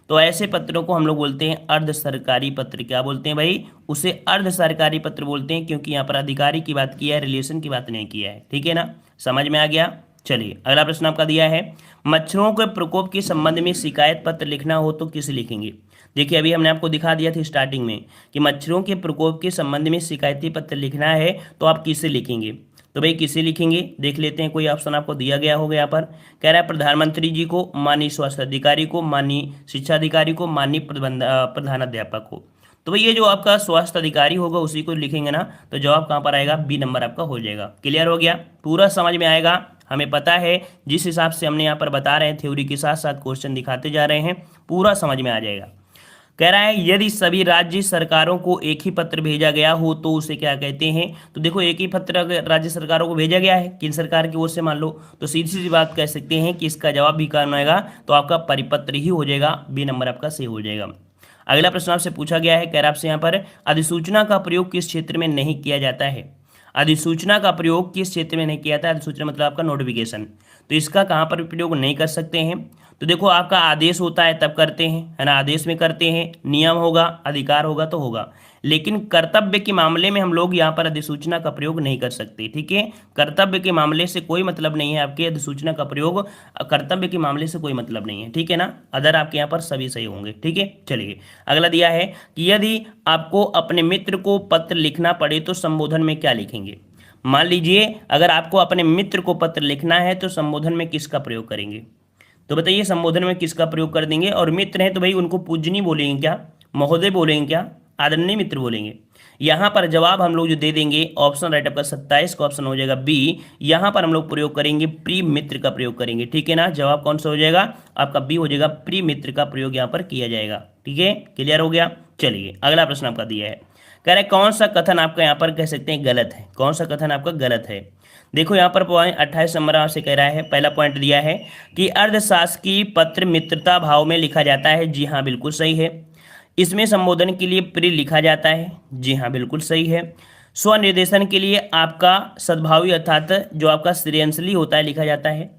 तो ऐसे पत्रों को हम लोग बोलते हैं अर्ध सरकारी पत्र। क्या बोलते हैं भाई, उसे अर्ध सरकारी पत्र बोलते हैं, क्योंकि यहाँ पर अधिकारी की बात की है, रिलेशन की बात नहीं किया है, ठीक है ना। समझ में आ गया। चलिए अगला प्रश्न आपका दिया है, मच्छरों के प्रकोप के संबंध में शिकायत पत्र लिखना हो तो किसे लिखेंगे। देखिए अभी हमने आपको दिखा दिया था स्टार्टिंग में कि मच्छरों के प्रकोप के संबंध में शिकायती पत्र लिखना है तो आप किसे लिखेंगे। तो भाई किसे लिखेंगे, देख लेते हैं। कोई ऑप्शन आपको दिया गया होगा यहाँ पर, कह रहा है प्रधानमंत्री जी को, माननीय स्वास्थ्य अधिकारी को, माननीय शिक्षा अधिकारी को, माननीय प्रधानाध्यापक को। तो भाई ये जो आपका स्वास्थ्य अधिकारी होगा उसी को लिखेंगे ना। तो जवाब कहाँ पर आएगा, बी नंबर आपका हो जाएगा। क्लियर हो गया, पूरा समझ में आएगा। हमें पता है जिस हिसाब से हमने यहाँ पर बता रहे हैं थ्योरी के साथ साथ क्वेश्चन दिखाते जा रहे हैं, पूरा समझ में आ जाएगा। कह रहा है यदि सभी राज्य सरकारों को एक ही पत्र भेजा गया हो तो उसे क्या कहते हैं। तो देखो एक ही पत्र अगर राज्य सरकारों को भेजा गया है केंद्र सरकार की ओर से मान लो, तो सीधी सीधी बात कह सकते हैं कि इसका जवाब भी कौन आएगा, तो आपका परिपत्र ही हो जाएगा। बी नंबर आपका सही हो जाएगा। अगला प्रश्न आपसे पूछा गया है, कह रहा है आपसे यहाँ पर अधिसूचना का प्रयोग किस क्षेत्र में नहीं किया जाता है। अधिसूचना का प्रयोग किस क्षेत्र में नहीं किया जाता है। अधिसूचना मतलब आपका नोटिफिकेशन, तो इसका कहाँ पर प्रयोग नहीं कर सकते हैं। तो देखो आपका आदेश होता है तब करते हैं, है ना, आदेश में करते हैं, नियम होगा, अधिकार होगा तो होगा। लेकिन कर्तव्य के मामले में हम लोग यहाँ पर अधिसूचना का प्रयोग नहीं कर सकते, ठीक है। कर्तव्य के मामले से कोई मतलब नहीं है आपके अधिसूचना का प्रयोग, कर्तव्य के मामले से कोई मतलब नहीं है, ठीक है ना। अदर आपके यहाँ पर सभी सही होंगे, ठीक है। चलिए अगला दिया है कि यदि आपको अपने मित्र को पत्र लिखना पड़े तो संबोधन में क्या लिखेंगे। मान लीजिए अगर आपको अपने मित्र को पत्र लिखना है तो संबोधन में किसका प्रयोग करेंगे। तो बताइए संबोधन में किसका प्रयोग कर देंगे। और मित्र हैं तो भाई उनको पूजनीय बोलेंगे क्या, महोदय बोलेंगे क्या, आदरणीय मित्र बोलेंगे। यहाँ पर जवाब हम लोग जो दे देंगे ऑप्शन राइट आपका 27 का ऑप्शन हो जाएगा बी। यहाँ पर हम लोग प्रयोग करेंगे प्रिय मित्र का प्रयोग करेंगे, ठीक है ना। जवाब कौन सा हो जाएगा आपका बी हो जाएगा, प्रिय मित्र का प्रयोग यहाँ पर किया जाएगा, ठीक है। क्लियर हो गया। चलिए अगला प्रश्न आपका दिया है, कह रहे कौन सा कथन आपका यहाँ पर कह सकते हैं गलत है। कौन सा कथन आपका गलत है। देखो यहाँ पर पॉइंट 28 नंबर आपसे कह रहा है, पहला पॉइंट दिया है कि अर्धशासकीय पत्र मित्रता भाव में लिखा जाता है। जी हाँ बिल्कुल सही है। इसमें संबोधन के लिए प्रिय लिखा जाता है। जी हाँ बिल्कुल सही है। स्वनिर्देशन के लिए आपका सद्भावी अर्थात जो आपका श्रेयांशली होता है लिखा जाता है।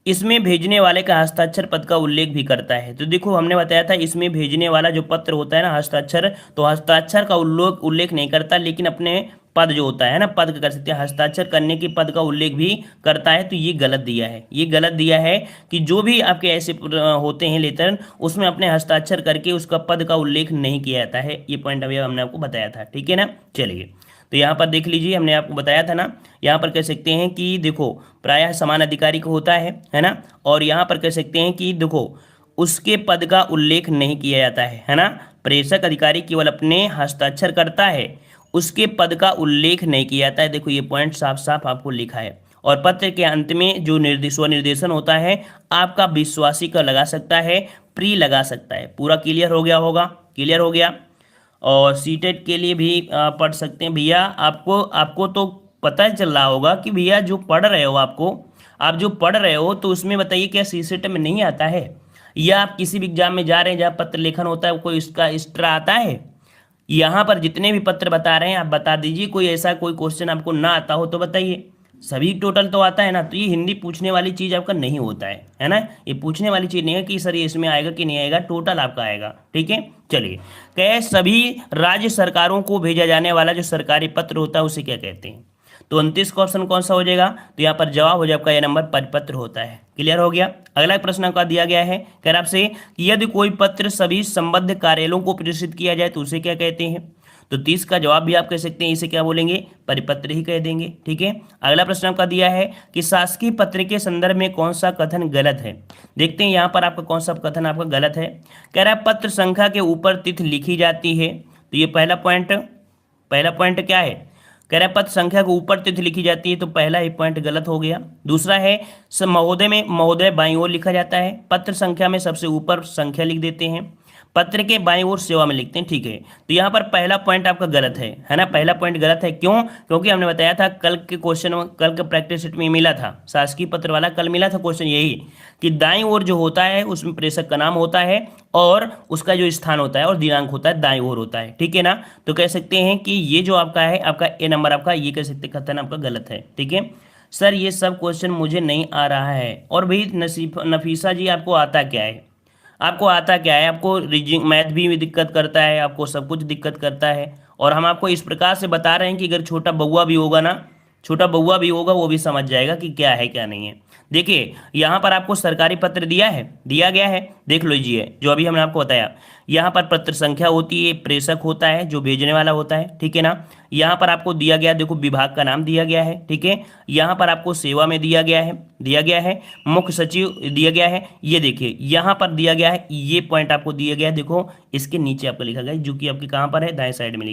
इसमें भेजने वाले का हस्ताक्षर पद का उल्लेख भी करता है। तो देखो हमने बताया था इसमें भेजने वाला जो पत्र होता है ना हस्ताक्षर, तो हस्ताक्षर का उल्लेख नहीं करता, लेकिन अपने पद जो होता है ना पद का कर सकते हैं, हस्ताक्षर करने के पद का उल्लेख भी करता है। तो ये गलत दिया है, ये गलत दिया है कि जो भी आपके ऐसे होते हैं लेटर उसमें अपने हस्ताक्षर करके उसका पद का उल्लेख नहीं किया जाता है। ये पॉइंट अभी हमने आपको बताया था, ठीक है ना। चलिए तो यहाँ पर देख लीजिए हमने आपको बताया था ना, यहाँ पर कह सकते हैं कि देखो प्रायः समान अधिकारी को होता है ना। और यहाँ पर कह सकते हैं कि देखो उसके पद का उल्लेख नहीं किया जाता है ना। प्रेषक अधिकारी केवल अपने हस्ताक्षर करता है, उसके पद का उल्लेख नहीं किया जाता है। देखो ये पॉइंट साफ साफ आपको लिखा है। और पत्र के अंत में जो स्वनिर्देशन होता है आपका विश्वासी का लगा सकता है, प्री लगा सकता है। पूरा क्लियर हो गया होगा, क्लियर हो गया। और सीटेट के लिए भी पढ़ सकते हैं भैया। आपको तो पता चल रहा होगा कि भैया जो पढ़ रहे हो आप जो पढ़ रहे हो तो उसमें बताइए क्या सीसेट में नहीं आता है, या आप किसी भी एग्जाम में जा रहे हैं जहाँ पत्र लेखन होता है कोई इसका एक्स्ट्रा आता है। यहाँ पर जितने भी पत्र बता रहे हैं आप बता दीजिए, कोई ऐसा कोई क्वेश्चन आपको ना आता हो तो बताइए। सभी टोटल तो आता है ना, तो ये हिंदी पूछने वाली चीज़ आपका नहीं होता है ना। ये पूछने वाली चीज़ नहीं है कि सर ये इसमें आएगा कि नहीं आएगा, टोटल आपका आएगा। ठीक है, चलिए। कहे सभी राज्य सरकारों को भेजा जाने वाला जो सरकारी पत्र होता है उसे क्या कहते हैं? तो 29 का ऑप्शन कौन सा हो जाएगा? तो यहाँ पर जवाब हो जाएगा आपका ये नंबर परिपत्र होता है। क्लियर हो गया। अगला प्रश्न आपका दिया गया है, कह रहा आपसे कि यदि कोई पत्र सभी संबद्ध कार्यालयों को प्रेषित किया जाए तो उसे क्या कहते हैं? तो 30 का जवाब भी आप कह सकते हैं, इसे क्या बोलेंगे? परिपत्र ही कह देंगे। ठीक है, अगला प्रश्न आपका दिया है कि शासकीय पत्र के संदर्भ में कौन सा कथन गलत है? देखते हैं यहाँ पर आपका कौन सा कथन आपका गलत है। कह रहा है पत्र संख्या के ऊपर तिथि लिखी जाती है, तो ये पहला पॉइंट क्या है? कह रहा है पत्र संख्या के ऊपर तिथि लिखी जाती है, तो पहला ही पॉइंट गलत हो गया। दूसरा है महोदय में महोदय बाईं ओर लिखा जाता है, पत्र संख्या में सबसे ऊपर संख्या लिख देते हैं, पत्र के बाईं ओर सेवा में लिखते हैं। ठीक है, तो यहाँ पर पहला पॉइंट आपका गलत है ना। पहला पॉइंट गलत है, क्यों? क्योंकि हमने बताया था कल के प्रैक्टिस सेट में मिला था, शासकीय पत्र वाला कल मिला था क्वेश्चन यही, कि दाईं ओर जो होता है उसमें प्रेषक का नाम होता है और उसका जो स्थान होता है और दिनांक होता है दाईं ओर होता है। ठीक है ना, तो कह सकते हैं कि ये जो आपका है आपका ए नंबर आपका, ये कह सकते कथन आपका गलत है। ठीक है सर, ये सब क्वेश्चन मुझे नहीं आ रहा है। और भाई नफीसा जी, आपको आता क्या है? आपको रीजनिंग मैथ भी दिक्कत करता है, आपको सब कुछ दिक्कत करता है। और हम आपको इस प्रकार से बता रहे हैं कि अगर छोटा बउआ भी होगा ना, वो भी समझ जाएगा कि क्या है क्या नहीं है। देखिए यहाँ पर आपको सरकारी पत्र दिया गया है, देख लीजिए जो अभी हमने आपको बताया। यहाँ पर पत्र संख्या होती है, प्रेषक होता है जो भेजने वाला होता है। ठीक है ना, यहाँ पर आपको दिया गया, देखो विभाग का नाम दिया गया है। ठीक है, यहाँ पर आपको सेवा में दिया गया है, मुख्य सचिव दिया गया है। ये देखिए यहाँ पर दिया गया है, ये पॉइंट आपको दिया गया है। देखो इसके नीचे आपको लिखा गया है, जो कि आपके कहाँ पर है? दाएं साइड में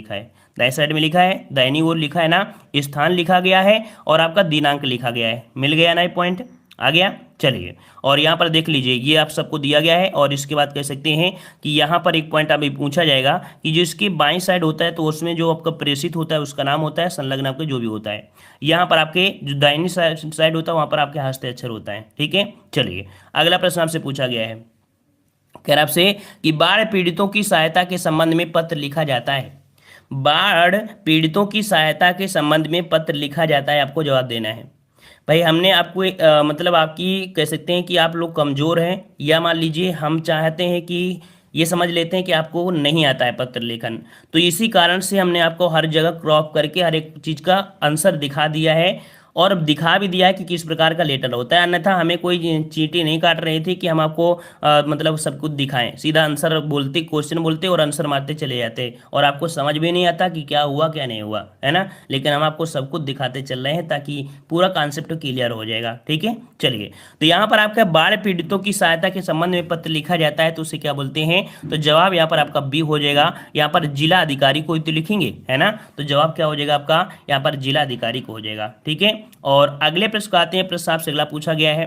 लिखा है, दाहिनी ओर लिखा है ना, स्थान लिखा गया है और आपका दिनांक लिखा गया है। मिल गया ना ये पॉइंट? आ गया। चलिए, और यहाँ पर देख लीजिए ये आप सबको दिया गया है। और इसके बाद कह सकते हैं कि यहाँ पर एक पॉइंट अभी पूछा जाएगा कि जो इसकी बाईं साइड होता है तो उसमें जो आपका प्रेषित होता है उसका नाम होता है, संलग्न आपके जो भी होता है। यहाँ पर आपके जो दाहिनी साइड होता है वहाँ पर आपके हस्ताक्षर होता है। ठीक है, चलिए अगला प्रश्न आपसे पूछा गया है, कह रहा आपसे कि बाढ़ पीड़ितों की सहायता के संबंध में पत्र लिखा जाता है। बाढ़ पीड़ितों की सहायता के संबंध में पत्र लिखा जाता है, आपको जवाब देना है। भाई हमने आपको मतलब आपकी कह सकते हैं कि आप लोग कमज़ोर हैं, या मान लीजिए हम चाहते हैं कि ये समझ लेते हैं कि आपको नहीं आता है पत्र लेखन, तो इसी कारण से हमने आपको हर जगह क्रॉप करके हर एक चीज़ का आंसर दिखा दिया है और दिखा भी दिया है कि किस प्रकार का लेटर होता है। अन्यथा हमें कोई चींटी नहीं काट रही थी कि हम आपको मतलब सब कुछ दिखाएं, सीधा आंसर बोलते, क्वेश्चन बोलते और आंसर मारते चले जाते और आपको समझ भी नहीं आता कि क्या हुआ क्या नहीं हुआ, है ना। लेकिन हम आपको सब कुछ दिखाते चल रहे हैं ताकि पूरा कॉन्सेप्ट क्लियर हो जाएगा। ठीक है, चलिए। तो यहाँ पर आपका बाढ़ पीड़ितों की सहायता के संबंध में पत्र लिखा जाता है तो उसे क्या बोलते हैं? तो जवाब यहाँ पर आपका बी हो जाएगा। यहाँ पर जिला अधिकारी को तो लिखेंगे, है ना, तो जवाब क्या हो जाएगा आपका? यहाँ पर जिला अधिकारी को हो जाएगा। ठीक है, और अगले प्रश्न को आते हैं। प्रश्न आपसे अगला पूछा गया है,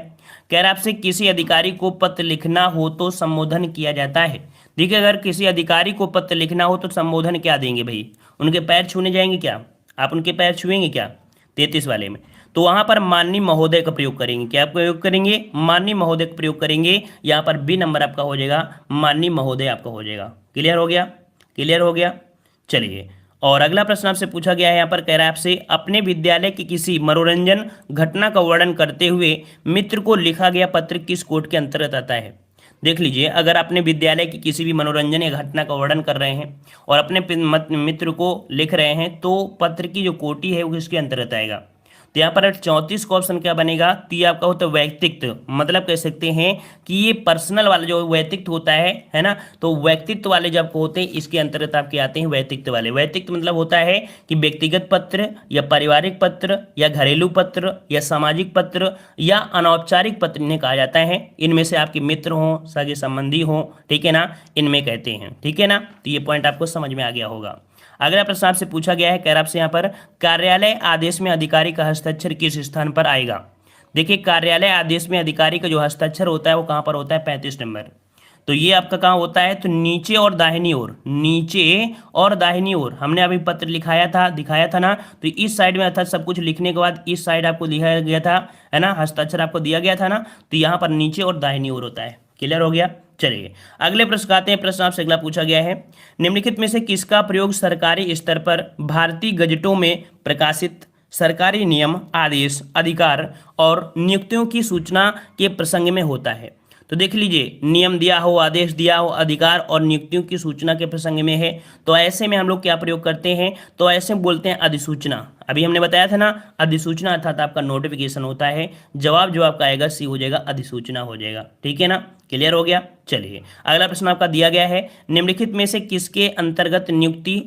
कह रहा आपसे किसी अधिकारी को पत्र लिखना हो तो संबोधन किया जाता है। देखिए अगर किसी अधिकारी को पत्र लिखना हो तो संबोधन क्या देंगे भाई? उनके पैर छूने जाएंगे क्या? आप उनके पैर छुएंगे क्या? 33 वाले में तो वहां पर माननीय महोदय का प्रयोग करेंगे। क्या प्रयोग करेंगे? माननीय महोदय का प्रयोग करेंगे। यहाँ पर बी नंबर आपका हो जाएगा, माननीय महोदय आपका हो जाएगा। क्लियर हो गया। चलिए, और अगला प्रश्न आपसे पूछा गया है, यहाँ पर कह रहा है आपसे अपने विद्यालय की किसी मनोरंजन घटना का वर्णन करते हुए मित्र को लिखा गया पत्र किस कोड के अंतर्गत आता है? देख लीजिए, अगर अपने विद्यालय की किसी भी मनोरंजन या घटना का वर्णन कर रहे हैं और अपने मित्र को लिख रहे हैं तो पत्र की जो कोटि है वो किसके अंतर्गत आएगा? तो यहाँ पर 34 का ऑप्शन क्या बनेगा? तो ये आपका होता है व्यक्तित्व, मतलब कह सकते हैं कि ये पर्सनल वाला जो व्यक्तित्व होता है ना, तो व्यक्तित्व वाले जब आपको होते हैं इसके अंतर्गत आपके आते हैं व्यक्तित्व वाले। व्यक्तित्व मतलब होता है कि व्यक्तिगत पत्र या पारिवारिक पत्र या घरेलू पत्र या सामाजिक पत्र या अनौपचारिक पत्र इन्हें कहा जाता है। इनमें से आपके मित्र हों, सगे संबंधी हों, ठीक है ना, इनमें कहते हैं। ठीक है ना, तो ये पॉइंट आपको समझ में आ गया होगा। अगला प्रश्न आपसे पूछा गया है, कह रहा आपसे यहाँ पर कार्यालय आदेश में अधिकारी का हस्ताक्षर किस स्थान पर आएगा? देखिए कार्यालय आदेश में अधिकारी का जो हस्ताक्षर होता है वो कहाँ पर होता है? 35 नंबर। तो ये आपका कहाँ होता है? तो नीचे और दाहिनी ओर हमने अभी पत्र दिखाया था ना, तो इस साइड में अर्थात सब कुछ लिखने के बाद इस साइड आपको दिखाया गया था, है ना, हस्ताक्षर आपको दिया गया था ना, तो यहाँ पर नीचे और दाहिनी ओर होता है। क्लियर हो गया। चलिए अगले प्रश्न आते हैं। प्रश्न आपसे अगला पूछा गया है, निम्नलिखित में से किसका प्रयोग सरकारी स्तर पर भारतीय गजटों में प्रकाशित सरकारी नियम, आदेश, अधिकार और नियुक्तियों की सूचना के प्रसंग में होता है? तो देख लीजिए, नियम दिया हो, आदेश दिया हो, अधिकार और नियुक्तियों की सूचना के प्रसंग में है, तो ऐसे में हम लोग क्या प्रयोग करते हैं? तो ऐसे बोलते हैं अधिसूचना। अभी हमने बताया था ना, अधिसूचना अर्थात आपका नोटिफिकेशन होता है। जवाब जो आपका आएगा सी हो जाएगा, अधिसूचना हो जाएगा। ठीक है ना, क्लियर हो गया। चलिए अगला प्रश्न आपका दिया गया है, निम्नलिखित में से किसके अंतर्गत नियुक्ति,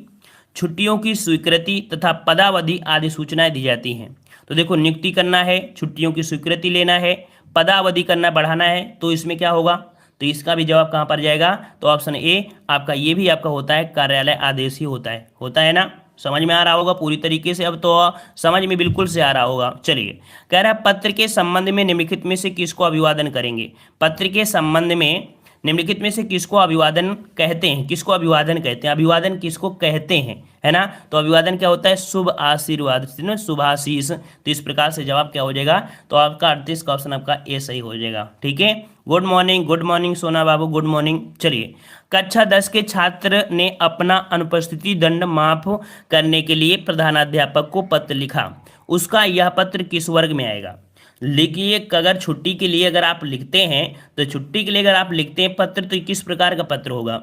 छुट्टियों की स्वीकृति तथा पदावधि आदि सूचनाएं दी जाती हैं? तो देखो, नियुक्ति करना है, छुट्टियों की स्वीकृति लेना है, पदावधि करना, बढ़ाना है, तो इसमें क्या होगा? तो इसका भी जवाब कहाँ पर जाएगा? तो ऑप्शन ए आपका, ये भी आपका होता है कार्यालय आदेश ही होता है ना। समझ में आ रहा होगा पूरी तरीके से, अब तो समझ में बिल्कुल से आ रहा होगा। चलिए, कह रहा है पत्र के संबंध में निम्नलिखित में से किसको अभिवादन करेंगे? पत्र के संबंध में निम्नलिखित में से किसको अभिवादन कहते हैं? किसको अभिवादन कहते हैं? अभिवादन किसको कहते हैं, है ना? तो अभिवादन क्या होता है? शुभ आशीर्वाद, शुभाशीष। तो इस प्रकार से जवाब क्या हो जाएगा? तो आपका 38 का ऑप्शन आपका ए सही हो जाएगा। ठीक है, गुड मॉर्निंग सोना बाबू, गुड मॉर्निंग। चलिए, कक्षा 10 के छात्र ने अपना अनुपस्थिति दंड माफ करने के लिए प्रधानाध्यापक को पत्र लिखा, उसका यह पत्र किस वर्ग में आएगा? लिखिए, अगर छुट्टी के लिए अगर आप लिखते हैं, तो छुट्टी के लिए अगर आप लिखते हैं पत्र, तो किस प्रकार का पत्र होगा?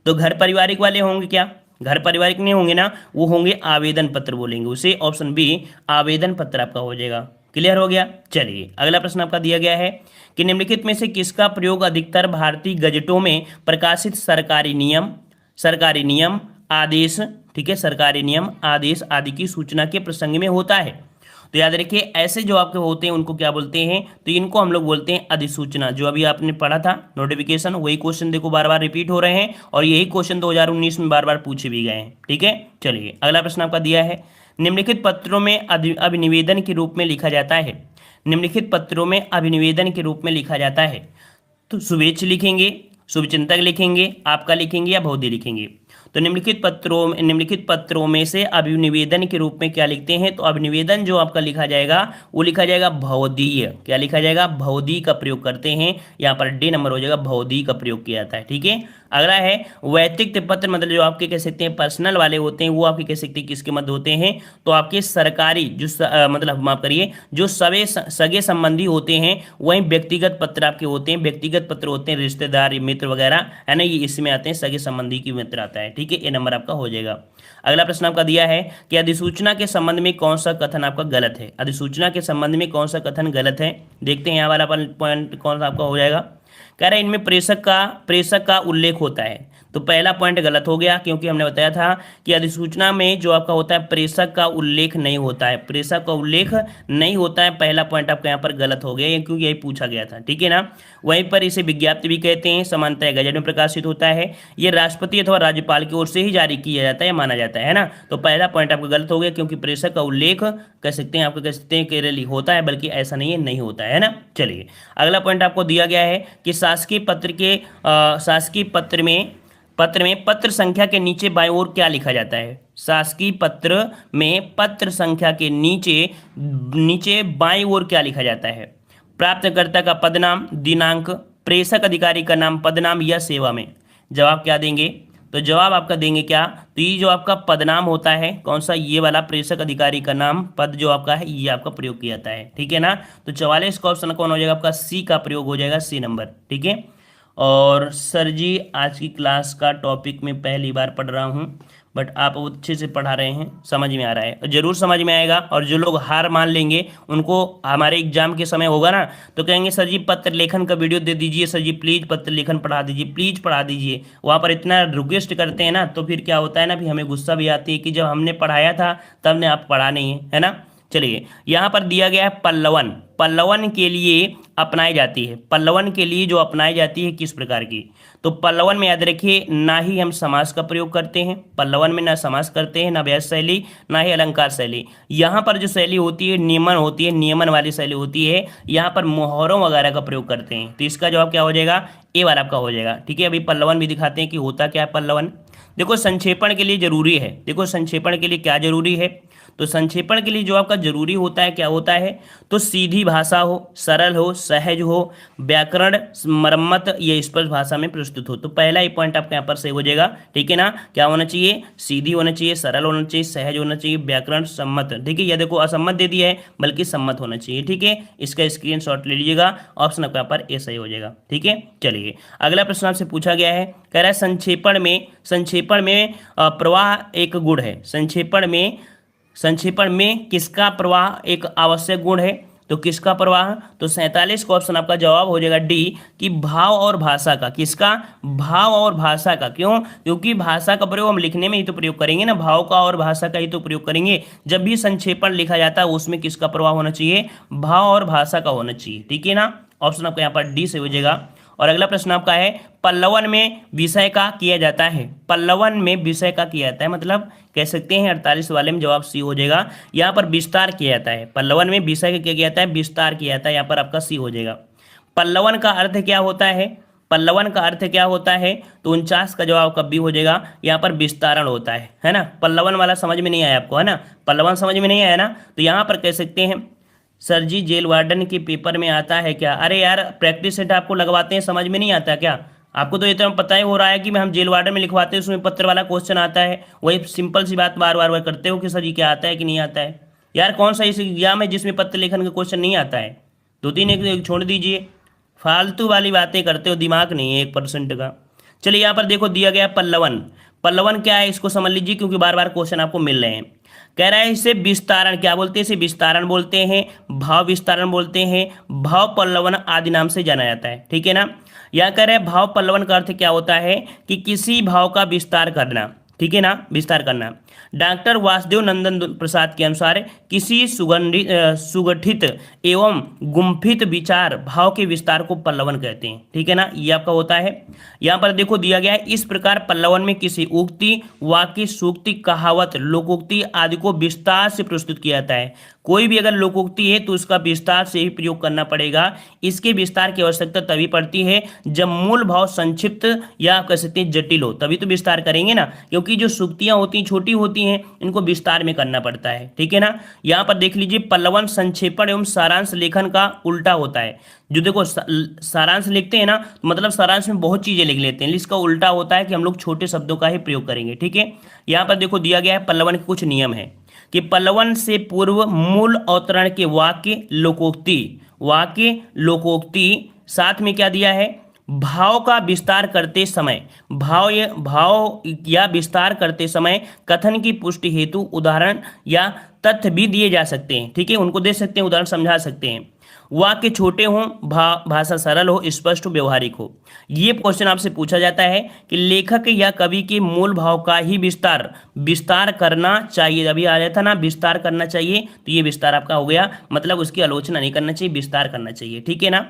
तो घर पारिवारिक वाले होंगे क्या? घर पारिवारिक नहीं होंगे ना, वो होंगे आवेदन पत्र बोलेंगे उसे। ऑप्शन बी आवेदन पत्र आपका हो जाएगा। क्लियर हो गया। चलिए अगला प्रश्न आपका दिया गया है कि निम्नलिखित में से किसका प्रयोग अधिकतर भारतीय गजटों में प्रकाशित सरकारी नियम, आदेश, ठीक है, सरकारी नियम, आदेश आदि की सूचना के प्रसंग में होता है? तो याद रखिए, ऐसे जो आपके होते हैं उनको क्या बोलते हैं? तो इनको हम लोग बोलते हैं अधिसूचना। जो अभी आपने पढ़ा था नोटिफिकेशन, वही क्वेश्चन देखो बार बार रिपीट हो रहे हैं, और यही क्वेश्चन 2019 में बार बार पूछे भी गए हैं। ठीक है, चलिए अगला प्रश्न आपका दिया है, निम्नलिखित पत्रों में अभिनिवेदन के रूप में लिखा जाता है? निम्नलिखित पत्रों में अभिनिवेदन के रूप में लिखा जाता है? तो शुभेच्छ लिखेंगे, शुभचिंतक लिखेंगे, आपका लिखेंगे, या भौदी लिखेंगे? तो निम्नलिखित पत्रों में से अभिनिवेदन के रूप में क्या लिखते हैं? तो अभिनिवेदन जो आपका लिखा जाएगा वो लिखा जाएगा भौदीय। क्या लिखा जाएगा? भौदी का प्रयोग करते हैं। यहाँ पर डी नंबर हो जाएगा, भौदी का प्रयोग किया जाता है। ठीक है, अगला है वैयक्तिक पत्र, मतलब जो आपके कह सकते हैं पर्सनल वाले होते हैं, वो आपके कह सकते हैं किसके मध्य होते हैं? तो आपके सरकारी जो मतलब माफ करिए, जो सगे संबंधी होते हैं, वही व्यक्तिगत पत्र आपके होते हैं। व्यक्तिगत पत्र होते हैं रिश्तेदार, मित्र वगैरह, है ना, ये इसमें आते हैं, सगे संबंधी की मित्र आता है। ठीक है, ये नंबर आपका हो जाएगा। अगला प्रश्न आपका दिया है कि अधिसूचना के संबंध में कौन सा कथन आपका गलत है? अधिसूचना के संबंध में कौन सा कथन गलत है? देखते हैं यहाँ वाला पॉइंट कौन सा आपका हो जाएगा। कह रहे हैं इनमें प्रेषक का उल्लेख होता है। तो पहला पॉइंट गलत हो गया, क्योंकि हमने बताया था कि अधिसूचना में जो आपका होता है प्रेषक का उल्लेख नहीं होता है। प्रेषक का उल्लेख नहीं होता है, पहला पॉइंट आपका यहाँ पर गलत हो गया, क्योंकि यही पूछा गया था। ठीक है ना, वहीं पर इसे विज्ञप्ति भी कहते हैं, सामान्यतः गजट में प्रकाशित होता है। ये राष्ट्रपति अथवा राज्यपाल की ओर से ही जारी किया जाता है, माना जाता है ना। तो पहला पॉइंट आपका गलत हो गया, क्योंकि प्रेषक का उल्लेख कह सकते हैं, आपको कह सकते हैं केरली होता है, बल्कि ऐसा नहीं होता है ना। चलिए अगला पॉइंट आपको दिया गया है कि शासकीय पत्र में पत्र संख्या के नीचे बाईं ओर क्या लिखा जाता है? शासकीय पत्र में पत्र संख्या के नीचे बाईं ओर क्या लिखा जाता है? प्राप्तकर्ता का पदनाम, दिनांक, प्रेषक अधिकारी का नाम, पदनाम या सेवा में? जवाब क्या देंगे? तो जवाब आपका देंगे क्या? तो ये जो आपका पदनाम होता है, कौन सा? ये वाला प्रेषक अधिकारी का नाम, पद जो आपका है, ये आपका प्रयोग किया जाता है। ठीक है ना, तो 44 का ऑप्शन कौन हो जाएगा आपका? सी का प्रयोग हो जाएगा, सी नंबर। ठीक है, और सर जी आज की क्लास का टॉपिक मैं पहली बार पढ़ रहा हूँ, बट आप अच्छे से पढ़ा रहे हैं, समझ में आ रहा है, जरूर समझ में आएगा। और जो लोग हार मान लेंगे, उनको हमारे एग्जाम के समय होगा ना, तो कहेंगे सर जी पत्र लेखन का वीडियो दे दीजिए, सर जी प्लीज़ पत्र लेखन पढ़ा दीजिए, प्लीज़ पढ़ा दीजिए। वहाँ पर इतना रिक्वेस्ट करते हैं ना, तो फिर क्या होता है ना, फिर हमें गुस्सा भी आती है कि जब हमने पढ़ाया था तब ने आप पढ़ा नहीं है ना। चलिए यहाँ पर दिया गया है पल्लवन के लिए अपनाई जाती है। पल्लवन के लिए जो अपनाई जाती है किस प्रकार की? तो पल्लवन में याद रखिए, ना ही हम समास का प्रयोग करते हैं, पल्लवन में ना समास करते हैं, ना व्यस्त शैली, ना ही अलंकार शैली। यहाँ पर जो शैली होती है नियमन होती है, नियमन वाली शैली होती है। यहाँ पर मोहरों वगैरह का प्रयोग करते हैं। तो इसका जवाब क्या हो जाएगा? ए वाला आपका हो जाएगा। ठीक है, अभी पल्लवन भी दिखाते हैं कि होता क्या है पल्लवन। देखो संक्षेपण के लिए जरूरी है, देखो संक्षेपण के लिए क्या जरूरी है? तो संक्षेपण के लिए जो आपका जरूरी होता है क्या होता है, तो सीधी भाषा हो, सरल हो, सहज हो, व्याकरण मरम्मत या स्पष्ट भाषा में प्रस्तुत हो। तो पहला ही पॉइंट आपका यहाँ पर सही हो जाएगा, ठीक है ना। क्या होना चाहिए, सीधी होना चाहिए, सरल होना चाहिए, सहज होना चाहिए, व्याकरण सम्मत, ठीक है। यह देखो असम्मत दे दिया है, बल्कि सम्मत होना चाहिए, ठीक है। इसका स्क्रीनशॉट ले लीजिएगा, ऑप्शन आपका यहाँ पर ए सही हो जाएगा, ठीक है। चलिए अगला प्रश्न आपसे पूछा गया है, कह रहा है संक्षेपण में प्रवाह एक गुण है। संक्षेपण में किसका प्रवाह एक आवश्यक गुण है, तो किसका प्रवाह, तो 47 का ऑप्शन आपका जवाब हो जाएगा डी, कि भाव और भाषा का। किसका, भाव और भाषा का। क्यों, क्योंकि भाषा का प्रयोग हम लिखने में ही तो प्रयोग करेंगे ना, भाव का और भाषा का ही तो प्रयोग करेंगे। जब भी संक्षेपण लिखा जाता है उसमें किसका प्रवाह होना चाहिए, भाव और भाषा का होना चाहिए, ठीक है ना। ऑप्शन आपका यहाँ पर डी से हो जाएगा। और अगला प्रश्न आपका है, पल्लवन में विषय का किया जाता है। पल्लवन में विषय का किया जाता है, मतलब कह सकते हैं 48 वाले में जवाब सी हो जाएगा। यहाँ पर विस्तार किया जाता है, पल्लवन में विषय का किया जाता है, विस्तार किया जाता है, यहाँ पर आपका सी हो जाएगा। पल्लवन का अर्थ क्या होता है, पल्लवन का अर्थ क्या होता है, तो 49 का जवाब कब भी हो जाएगा, यहाँ पर विस्तारण होता है ना। पल्लवन वाला समझ में नहीं आया आपको, है ना, पल्लवन समझ में नहीं आया ना, तो यहाँ पर कह सकते हैं सर जी जेल वार्डन के पेपर में आता है क्या। अरे यार प्रैक्टिस सेट आपको लगवाते हैं, समझ में नहीं आता क्या आपको, तो ये तो पता ही हो रहा है कि हम जेल वार्डन में लिखवाते हैं, उसमें पत्र वाला क्वेश्चन आता है, वही सिंपल सी बात बार बार करते हो कि सर जी क्या आता है कि नहीं आता है। यार कौन सा ऐसे एग्जाम है जिसमें पत्र लेखन का क्वेश्चन नहीं आता है, 2-3 एक छोड़ दीजिए, फालतू वाली बातें करते हो, दिमाग नहीं है 1% का। चलिए यहाँ पर देखो दिया गया पल्लवन, पल्लवन क्या है इसको समझ लीजिए, क्योंकि बार बार क्वेश्चन आपको मिल रहे हैं। कह रहा है इसे विस्तारण क्या बोलते हैं, इसे विस्तारण बोलते हैं, भाव विस्तारण बोलते हैं, भाव पल्लवन आदि नाम से जाना जाता है, ठीक है ना। यह कह रहे हैं भाव पल्लवन का अर्थ क्या होता है, कि किसी भाव का विस्तार करना, ठीक है ना, विस्तार करना। डॉक्टर वासुदेव नंदन प्रसाद के अनुसार किसी सुगठित एवं गुम्फित विचार भाव के विस्तार को पल्लवन कहते हैं, ठीक है ना, ये आपका होता है। यहाँ पर देखो दिया गया है, इस प्रकार पल्लवन में किसी उक्ति, वाक्य, सूक्ति, कहावत, लोकोक्ति आदि को विस्तार से प्रस्तुत किया जाता है। कोई भी अगर लोकोक्ति है तो उसका विस्तार से ही प्रयोग करना पड़ेगा। इसके विस्तार की आवश्यकता तभी पड़ती है जब मूल भाव संक्षिप्त या कह सकते हैं जटिल हो, तभी तो विस्तार करेंगे ना, क्योंकि जो सूक्तियां होती हैं छोटी होती हैं, इनको विस्तार में करना पड़ता है, ठीक है ना। यहाँ पर देख लीजिए पल्लवन संक्षेपण एवं सारांश लेखन का उल्टा होता है। जो देखो सारांश लिखते हैं ना, मतलब सारांश में बहुत चीजें लिख लेते हैं, इसका उल्टा होता है कि हम लोग छोटे शब्दों का ही प्रयोग करेंगे, ठीक है। यहाँ पर देखो दिया गया है पल्लवन के कुछ नियम है, कि पल्लवन से पूर्व मूल अवतरण के वाक्य लोकोक्ति साथ में क्या दिया है, भाव का विस्तार करते समय, भाव या विस्तार करते समय कथन की पुष्टि हेतु उदाहरण या तथ्य भी दिए जा सकते हैं, ठीक है, उनको दे सकते हैं, उदाहरण समझा सकते हैं। वाक्य छोटे हों, भाषा सरल हो, स्पष्ट हो, व्यवहारिक हो। ये क्वेश्चन आपसे पूछा जाता है कि लेखक या कवि के मूल भाव का ही विस्तार करना चाहिए। अभी आ जाता ना विस्तार करना चाहिए, तो ये विस्तार आपका हो गया, मतलब उसकी आलोचना नहीं करना चाहिए, विस्तार करना चाहिए, ठीक है ना।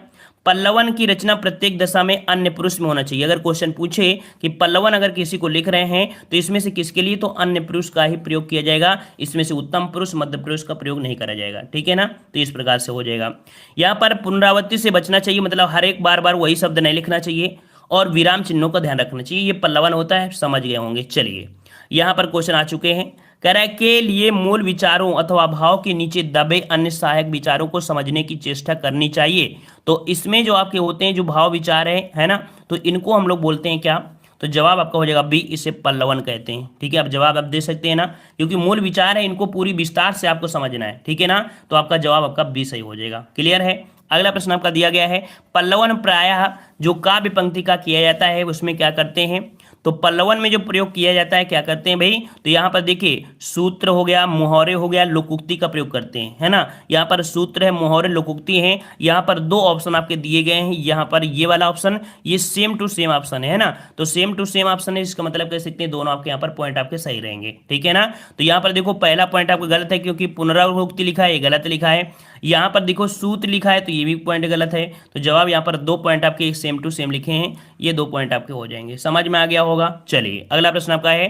पल्लवन की रचना प्रत्येक दशा में अन्य पुरुष में होना चाहिए। अगर क्वेश्चन पूछे कि पल्लवन अगर किसी को लिख रहे हैं तो इसमें से किसके लिए, तो अन्य पुरुष का ही प्रयोग किया जाएगा, इसमें से उत्तम पुरुष, मध्य पुरुष का प्रयोग नहीं करा जाएगा, ठीक है ना। तो इस प्रकार से हो जाएगा। यहाँ पर पुनरावृत्ति से बचना चाहिए, मतलब हर एक बार वही शब्द नहीं लिखना चाहिए, और विराम चिन्हों का ध्यान रखना चाहिए। ये पल्लवन होता है, समझ गए होंगे। चलिए यहाँ पर क्वेश्चन आ चुके हैं, कह रहा है के लिए मूल विचारों अथवा भाव के नीचे दबे अन्य सहायक विचारों को समझने की चेष्टा करनी चाहिए। तो इसमें जो आपके होते हैं जो भाव विचार है ना, तो इनको हम लोग बोलते हैं क्या, तो जवाब आपका हो जाएगा बी, इसे पल्लवन कहते हैं, ठीक है। आप जवाब आप दे सकते हैं ना, क्योंकि मूल विचार है, इनको पूरी विस्तार से आपको समझना है, ठीक है ना। तो आपका जवाब आपका बी सही हो जाएगा। क्लियर है। अगला प्रश्न आपका दिया गया है, पल्लवन प्रायः जो काव्य पंक्ति का किया जाता है उसमें क्या करते हैं, तो पल्लवन में जो प्रयोग किया जाता है क्या करते हैं भाई, तो यहाँ पर देखिए सूत्र हो गया, मुहावरे हो गया, लोकोक्ति का प्रयोग करते हैं, है ना। यहाँ पर सूत्र है, मुहावरे, लोकोक्ति है। यहाँ पर 2 ऑप्शन आपके दिए गए हैं, यहाँ पर ये वाला ऑप्शन, ये सेम टू सेम ऑप्शन है ना, तो सेम टू सेम ऑप्शन है, इसका मतलब कह सकते हैं दोनों आपके यहाँ पर पॉइंट आपके सही रहेंगे, ठीक है ना। तो यहाँ पर देखो पहला पॉइंट आपका गलत है, क्योंकि पुनरावृत्ति लिखा है, ये गलत लिखा है। यहाँ पर देखो सूत्र लिखा है, तो ये भी पॉइंट गलत है। तो जवाब यहाँ पर 2 पॉइंट आपके सेम टू सेम लिखे हैं, ये 2 पॉइंट आपके हो जाएंगे। समझ में आ गया होगा। चलिए अगला प्रश्न आपका है,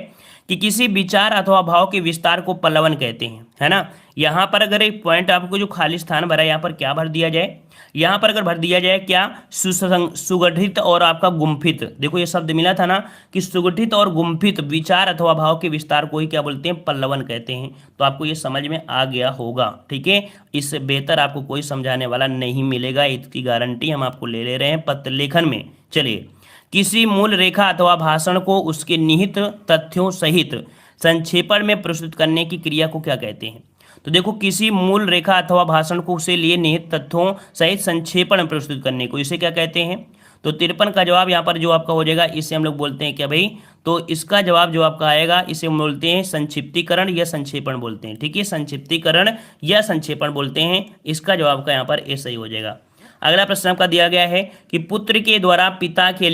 कि किसी विचार अथवा भाव के विस्तार को पल्लवन कहते हैं, है ना। यहाँ पर अगर एक पॉइंट आपको जो खाली स्थान भरा है यहाँ पर क्या भर दिया जाए, यहाँ पर अगर भर दिया जाए क्या, सुगठित और आपका गुम्फित। देखो ये शब्द मिला था ना कि सुगठित और गुम्फित विचार अथवा भाव के विस्तार को ही क्या बोलते हैं, पल्लवन कहते हैं। तो आपको ये समझ में आ गया होगा, ठीक है। इससे बेहतर आपको कोई समझाने वाला नहीं मिलेगा, इसकी गारंटी हम आपको ले रहे हैं पत्र लेखन में। चलिए, किसी मूल रेखा अथवा भाषण को उसके निहित तथ्यों सहित संक्षेपण में प्रस्तुत करने की क्रिया को क्या कहते हैं। तो देखो, किसी मूल रेखा अथवा भाषण को उसे लिए निहित तथ्यों सहित संक्षेपण में प्रस्तुत करने को इसे क्या कहते हैं। तो 53 का जवाब यहाँ पर जो आपका हो जाएगा, इसे हम लोग बोलते हैं क्या भाई, तो इसका जवाब जो आपका आएगा इसे हम बोलते हैं संक्षिप्तीकरण या संक्षेपण बोलते हैं, ठीक है। संक्षिप्तीकरण या संक्षेपण बोलते हैं, इसका जवाब का यहाँ पर ए सही हो जाएगा। अगला प्रश्न आपका दिया गया है कि पुत्र के द्वारा पिता के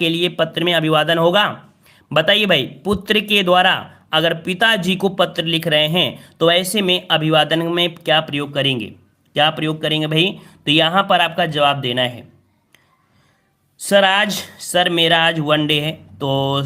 लिए पत्र में अभिवादन होगा। बताइए भाई, पुत्र के द्वारा अगर पिताजी को पत्र लिख रहे हैं तो ऐसे में अभिवादन में क्या प्रयोग करेंगे भाई। तो यहां पर आपका जवाब देना है, सर मेरा आज वनडे है। तो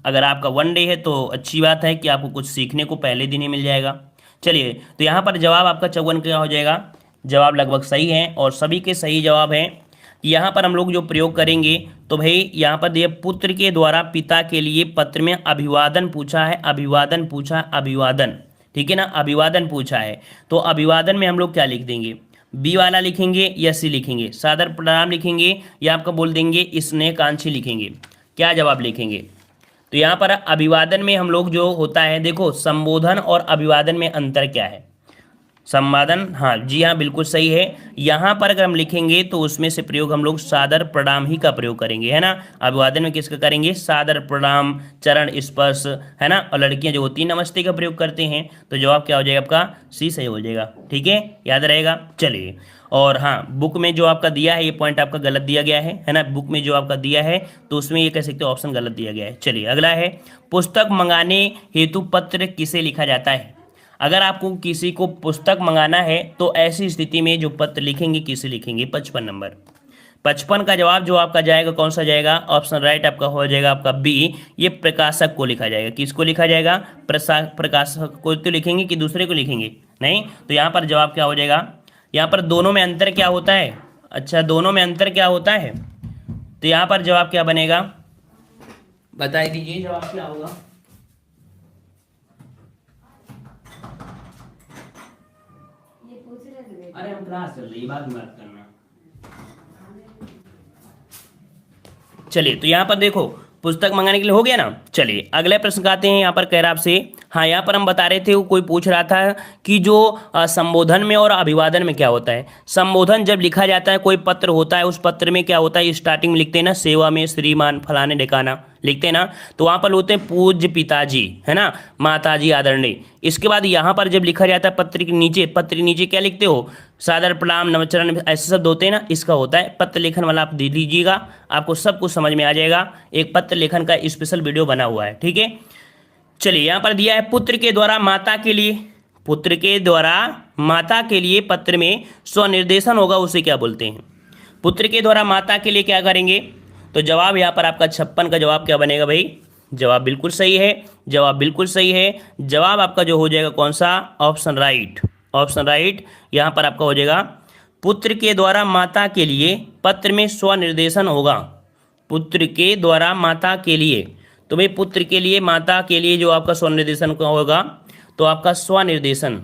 अगर आपका वनडे है तो अच्छी बात है कि आपको कुछ सीखने को पहले दिन ही मिल जाएगा। चलिए, तो यहाँ पर जवाब आपका 54 क्या हो जाएगा, जवाब लगभग सही है और सभी के सही जवाब हैं। यहाँ पर हम लोग जो प्रयोग करेंगे तो भाई यहाँ पर दिए, पुत्र के द्वारा पिता के लिए पत्र में अभिवादन पूछा है, अभिवादन, ठीक है ना, अभिवादन पूछा है। तो अभिवादन में हम लोग क्या लिख देंगे, बी वाला लिखेंगे या सी लिखेंगे, सादर प्रणाम लिखेंगे या आपका बोल देंगे स्नेहकांक्षी लिखेंगे, क्या जवाब लिखेंगे। तो यहाँ पर अभिवादन में हम लोग जो होता है, देखो संबोधन और अभिवादन में अंतर क्या है, संवादन, हाँ जी हाँ बिल्कुल सही है। यहाँ पर अगर हम लिखेंगे तो उसमें से प्रयोग हम लोग सादर प्रणाम ही का प्रयोग करेंगे, है ना। अभिवादन में किसका करेंगे, सादर प्रणाम, चरण स्पर्श, है ना। और लड़कियाँ जो होती हैं नमस्ते का प्रयोग करते हैं। तो जवाब क्या हो जाएगा आपका, सी सही हो जाएगा, ठीक है, याद रहेगा। चलिए, और हाँ, बुक में जो आपका दिया है ये पॉइंट आपका गलत दिया गया है ना। बुक में जो आपका दिया है तो उसमें ये कह सकते हो ऑप्शन गलत दिया गया है। चलिए, अगला है, पुस्तक मंगाने हेतु पत्र किसे लिखा जाता है। अगर आपको किसी को पुस्तक मंगाना है तो ऐसी स्थिति में जो पत्र लिखेंगे किसे लिखेंगे, 55 नंबर। 55 का जवाब जो आपका जाएगा कौन सा जाएगा, ऑप्शन राइट आपका हो जाएगा आपका बी, ये प्रकाशक को लिखा जाएगा। किसको लिखा जाएगा, प्रकाशक को तो लिखेंगे कि दूसरे को लिखेंगे, नहीं। तो यहाँ पर जवाब क्या हो जाएगा, यहाँ पर दोनों में अंतर क्या होता है, अच्छा दोनों में अंतर क्या होता है। तो यहाँ पर जवाब क्या बनेगा, बता दीजिए जवाब क्या होगा। अरे हम क्लास चल रही है, बाद में बात करना। चलिए, तो यहाँ पर देखो पुस्तक मंगाने के लिए हो गया ना। चलिए, अगले प्रश्न का आते हैं। यहाँ पर कह रहा आपसे, हाँ यहाँ पर हम बता रहे थे, कोई पूछ रहा था कि जो संबोधन में और अभिवादन में क्या होता है। संबोधन जब लिखा जाता है, कोई पत्र होता है, उस पत्र में क्या होता है, स्टार्टिंग में लिखते हैं ना, सेवा में श्रीमान फलाने ढिकाना लिखते हैं ना। तो वहाँ पर होते हैं पूज्य पिताजी, है ना, माताजी आदरणीय। इसके बाद यहाँ पर जब लिखा जाता है पत्र के नीचे क्या लिखते हो, सादर प्रणाम नमस्चरण, ऐसे शब्द होते हैं ना, इसका होता है पत्र लेखन वाला। आप दे लीजिएगा, आपको सब कुछ समझ में आ जाएगा। एक पत्र लेखन का स्पेशल वीडियो बना हुआ है, ठीक है। चलिए, यहाँ पर दिया है, पुत्र के द्वारा माता के लिए पत्र में स्वनिर्देशन होगा, उसे क्या बोलते हैं। पुत्र के द्वारा माता के लिए क्या करेंगे। तो जवाब यहाँ पर आपका 56 का जवाब क्या बनेगा भाई, जवाब बिल्कुल सही है, जवाब आपका जो हो जाएगा कौन सा, ऑप्शन राइट। यहाँ पर आपका हो जाएगा, पुत्र के द्वारा माता के लिए पत्र में स्वनिर्देशन होगा, पुत्र के द्वारा माता के लिए। तो भाई पुत्र के लिए माता के लिए जो आपका स्वनिर्देशन का होगा, तो आपका स्वनिर्देशन,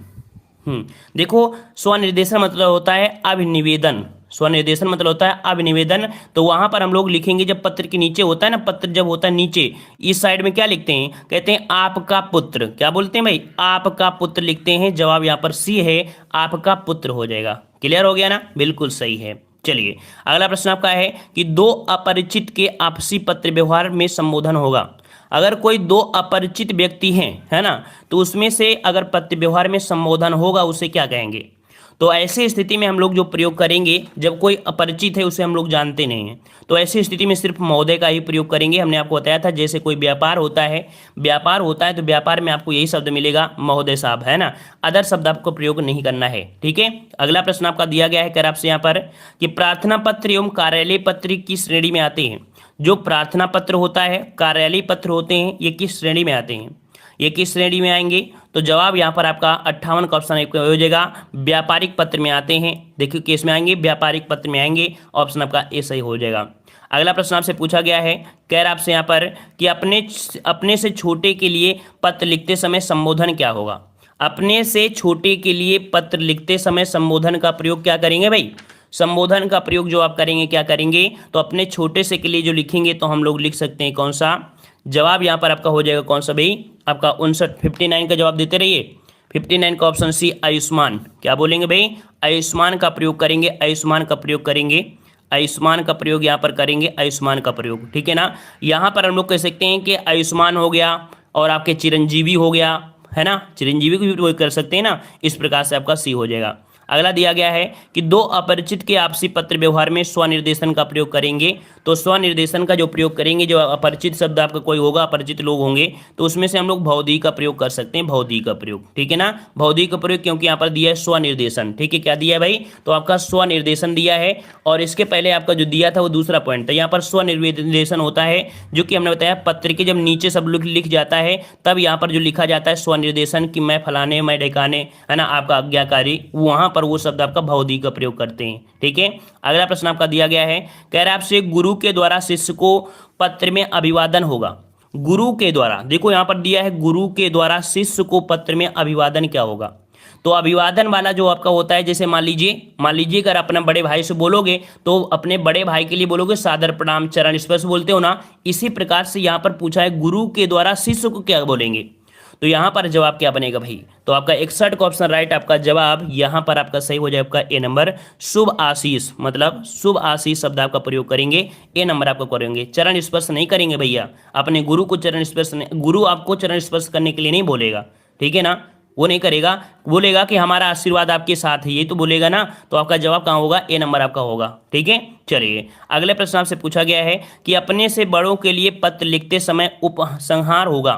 देखो स्वनिर्देशन मतलब होता है अभिनिवेदन, स्वनिर्देशन मतलब होता है अभिनिवेदन। तो वहां पर हम लोग लिखेंगे, जब पत्र के नीचे होता है ना, पत्र जब होता है नीचे, इस साइड में क्या लिखते हैं, कहते हैं आपका पुत्र, क्या बोलते हैं भाई, आपका पुत्र लिखते हैं। जवाब यहाँ पर सी है, आपका पुत्र हो जाएगा। क्लियर हो गया ना, बिल्कुल सही है। चलिए, अगला प्रश्न आपका है कि दो अपरिचित के आपसी पत्र व्यवहार में संबोधन होगा। अगर कोई दो अपरिचित व्यक्ति हैं, है ना, तो उसमें से अगर पत्र व्यवहार में संबोधन होगा, उसे क्या कहेंगे। तो ऐसी स्थिति में हम लोग जो प्रयोग करेंगे, जब कोई अपरिचित है उसे हम लोग जानते नहीं हैं, तो ऐसी स्थिति में सिर्फ महोदय का ही प्रयोग करेंगे। हमने आपको बताया था जैसे कोई व्यापार होता है, तो व्यापार में आपको यही शब्द मिलेगा महोदय साहब, है ना। अदर शब्द आपको प्रयोग नहीं करना है, ठीक है। अगला प्रश्न आपका दिया गया है कर आपसे यहाँ पर कि प्रार्थना पत्र एवं कार्यालय पत्र की श्रेणी में आते हैं। जो प्रार्थना पत्र होता है, कार्यालय पत्र होते हैं, ये किस श्रेणी में आते हैं, ये किस श्रेणी में आएंगे? तो जवाब यहाँ पर आपका 58 का ऑप्शन हो जाएगा, व्यापारिक पत्र में आते हैं। देखिए किस में आएंगे, व्यापारिक पत्र में आएंगे। ऑप्शन आपका ए सही हो जाएगा। अगला प्रश्न आपसे पूछा गया है, कह रहा आपसे यहाँ पर कि अपने से छोटे के लिए पत्र लिखते समय संबोधन क्या होगा? अपने से छोटे के लिए पत्र लिखते समय संबोधन का प्रयोग क्या करेंगे भाई? संबोधन का प्रयोग जो आप करेंगे क्या करेंगे? तो अपने छोटे से के लिए जो लिखेंगे तो हम लोग लिख सकते हैं कौन सा? जवाब यहाँ पर आपका हो जाएगा कौन सा भाई? आपका 59 का जवाब देते रहिए। 59 का ऑप्शन सी आयुष्मान। क्या बोलेंगे भाई? आयुष्मान का प्रयोग करेंगे, आयुष्मान का प्रयोग करेंगे, आयुष्मान का प्रयोग यहाँ पर करेंगे, आयुष्मान का प्रयोग, ठीक है ना। यहाँ पर हम लोग कह सकते हैं कि आयुष्मान हो गया और आपके चिरंजीवी हो गया, है ना, चिरंजीवी को भी प्रयोग कर सकते हैं ना। इस प्रकार से आपका सी हो जाएगा। अगला दिया गया है कि दो अपरिचित के आपसी पत्र व्यवहार में स्वनिर्देशन का प्रयोग करेंगे। तो स्वनिर्देशन का जो प्रयोग करेंगे, जो अपरिचित शब्द आपका कोई होगा, अपरिचित लोग होंगे, तो उसमें से हम लोग भौतिक का प्रयोग कर सकते हैं, भौतिक का प्रयोग, ठीक है ना। भौतिक का प्रयोग क्योंकि यहाँ पर दिया है स्वनिर्देशन, ठीक है। क्या दिया है भाई? तो आपका स्वनिर्देशन दिया है। और इसके पहले आपका जो दिया था वो दूसरा पॉइंट था। यहाँ पर स्वनिर्देशन होता है, जो कि हमने बताया पत्र के जब नीचे सब लिख जाता है तब यहाँ पर जो लिखा जाता है स्वनिर्देशन कि मैं फलाने, मैं ढेकाने, है ना, आपका आज्ञाकारी, वहां पर वो शब्द आपका भौतिक का प्रयोग करते हैं, ठीक है। अगला प्रश्न आपका दिया गया है, कह रहा है आपसे गुरु के द्वारा शिष्य को पत्र में अभिवादन होगा। गुरु के द्वारा, देखो यहां पर दिया है गुरु के द्वारा शिष्य को पत्र में अभिवादन क्या होगा? तो अभिवादन वाला जो आपका होता है, जैसे मान लीजिए अगर अपने बड़े भाई से बोलोगे तो अपने बड़े भाई के लिए बोलोगे सादर प्रणाम, चरण स्पर्श बोलते हो ना। इसी प्रकार से यहां पर पूछा है गुरु के द्वारा शिष्य को क्या बोलेंगे, तो यहां पर जवाब क्या बनेगा भाई? तो आपका 61 का ऑप्शन राइट, आपका जवाब यहां पर आपका सही हो जाएगा, आपका ए नंबर शुभ आशीष, मतलब शुभ आशीष शब्द आपका प्रयोग करेंगे, ए नंबर आपका करेंगे। चरण स्पर्श नहीं करेंगे भैया, अपने गुरु को चरण स्पर्श, गुरु आपको चरण स्पर्श करने के लिए नहीं बोलेगा, ठीक है ना, वो नहीं करेगा, बोलेगा कि हमारा आशीर्वाद आपके साथ है, ये तो बोलेगा ना। तो आपका जवाब कहाँ होगा? ए नंबर आपका होगा, ठीक है। चलिए अगले प्रश्न आपसे पूछा गया है कि अपने से बड़ों के लिए पत्र लिखते समय उपसंहार होगा।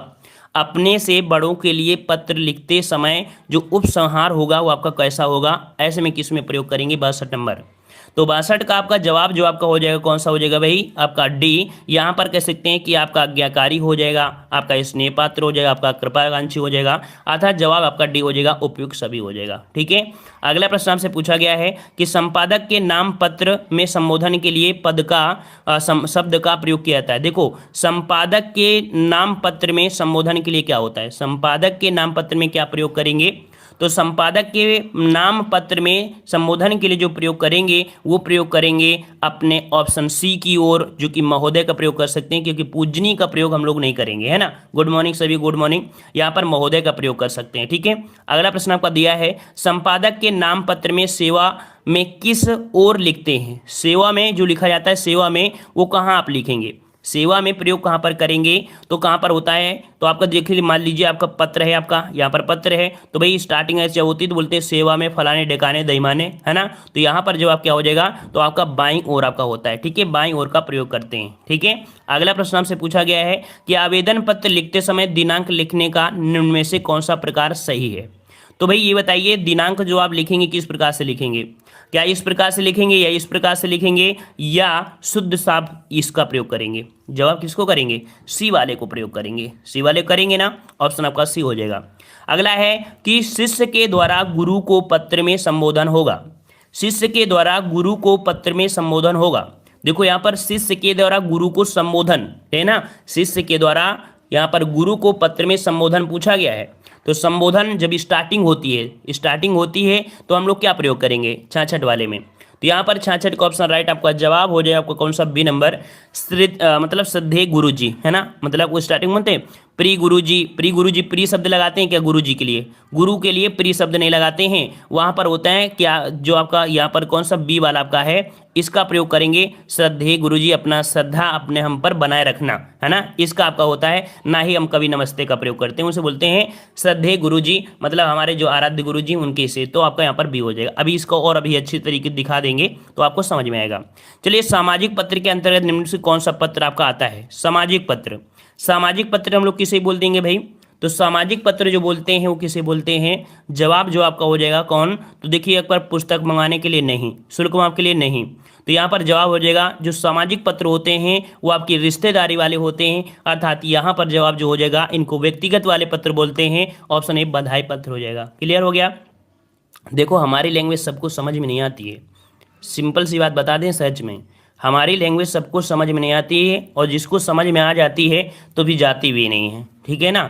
अपने से बड़ों के लिए पत्र लिखते समय जो उपसंहार होगा वो आपका कैसा होगा? ऐसे में किस में प्रयोग करेंगे? 62 नंबर। तो 62 का आपका जवाब जो आपका हो जाएगा कौन सा हो जाएगा भाई? आपका डी। यहाँ पर कह सकते हैं कि आपका आज्ञाकारी हो जाएगा, आपका स्नेह पात्र हो जाएगा, आपका कृपाकांक्षी हो जाएगा, अर्थात जवाब आपका डी हो जाएगा, उपयुक्त सभी हो जाएगा, ठीक है। अगला प्रश्न आपसे पूछा गया है कि संपादक के नाम पत्र में संबोधन के लिए पद का शब्द का प्रयोग किया जाता है। देखो संपादक के नाम पत्र में संबोधन के लिए क्या होता है? संपादक के नाम पत्र में क्या प्रयोग करेंगे? तो संपादक के नाम पत्र में संबोधन के लिए जो प्रयोग करेंगे वो प्रयोग करेंगे अपने ऑप्शन सी की ओर, जो कि महोदय का प्रयोग कर सकते हैं, क्योंकि पूजनी का प्रयोग हम लोग नहीं करेंगे, है ना। गुड मॉर्निंग सभी, गुड मॉर्निंग। यहाँ पर महोदय का प्रयोग कर सकते हैं, ठीक है। अगला प्रश्न आपका दिया है, संपादक के नाम पत्र में सेवा में किस ओर लिखते हैं? सेवा में जो लिखा जाता है, सेवा में वो कहाँ आप लिखेंगे? सेवा में प्रयोग कहाँ पर करेंगे? तो कहाँ पर होता है? तो आपका देखिए, मान लीजिए आपका पत्र है, आपका यहाँ पर पत्र है, तो भाई स्टार्टिंग ऐसे होती है तो बोलते हैं सेवा में फलाने ढेकाने दईमाने, है ना। तो यहाँ पर जवाब क्या हो जाएगा? तो आपका बाईं ओर आपका होता है, ठीक है, बाईं ओर का प्रयोग करते हैं, ठीक है। अगला प्रश्न आपसे पूछा गया है कि आवेदन पत्र लिखते समय दिनांक लिखने का निम्न में से कौन सा प्रकार सही है? तो भाई ये बताइए, दिनांक जो आप लिखेंगे किस प्रकार से लिखेंगे? क्या इस प्रकार से लिखेंगे या इस प्रकार से लिखेंगे, या शुद्ध साफ इसका प्रयोग करेंगे? जवाब किसको करेंगे? सी वाले को प्रयोग करेंगे, सी वाले करेंगे ना। ऑप्शन आपका सी हो जाएगा। अगला है कि शिष्य के द्वारा गुरु को पत्र में संबोधन होगा। शिष्य के द्वारा गुरु को पत्र में संबोधन होगा। देखो यहाँ पर शिष्य के द्वारा गुरु को संबोधन है ना, शिष्य के द्वारा यहाँ पर गुरु को पत्र में संबोधन पूछा गया है। तो संबोधन जब स्टार्टिंग होती है तो हम लोग क्या प्रयोग करेंगे? 66 वाले में। तो यहाँ पर 66 का ऑप्शन राइट आपका जवाब हो जाएगा, आपका कौन सा? B number. मतलब श्रद्धेय गुरु जी, है ना, मतलब वो स्टार्टिंग बोलते हैं प्री गुरुजी, प्री गुरुजी, प्री शब्द लगाते हैं क्या गुरुजी के लिए? गुरु के लिए प्री शब्द नहीं लगाते हैं, वहां पर होता है क्या, जो आपका यहाँ पर कौन सा बी वाला आपका है, इसका प्रयोग करेंगे श्रद्धेय गुरुजी, अपना श्रद्धा अपने हम पर बनाए रखना, है ना, इसका आपका होता है। ना ही हम कभी नमस्ते का प्रयोग करते हैं, उसे बोलते हैं श्रद्धेय गुरुजी, मतलब हमारे जो आराध्य गुरुजी उनके से, तो आपका यहाँ पर बी हो जाएगा। अभी इसको और अभी अच्छी तरीके दिखा देंगे तो आपको समझ में आएगा। चलिए, सामाजिक पत्र के अंतर्गत निम्न से कौन सा पत्र आपका आता है? सामाजिक पत्र। सामाजिक पत्र हम लोग किसे बोल देंगे भाई? तो सामाजिक पत्र जो बोलते हैं वो किसे बोलते हैं? जवाब जो आपका हो जाएगा कौन? तो देखिए, एक बार पुस्तक मंगाने के लिए नहीं, शुल्क माफ के लिए नहीं, तो यहाँ पर जवाब हो जाएगा जो सामाजिक पत्र होते हैं वो आपकी रिश्तेदारी वाले होते हैं, अर्थात यहाँ पर जवाब जो हो जाएगा, इनको व्यक्तिगत वाले पत्र बोलते हैं। ऑप्शन ए बधाई पत्र हो जाएगा। क्लियर हो गया? देखो, हमारी लैंग्वेज सबको समझ में नहीं आती है, सिंपल सी बात बता दें, सच में हमारी लैंग्वेज सबको समझ में नहीं आती है, और जिसको समझ में आ जाती है तो भी जाती भी नहीं है, ठीक है ना,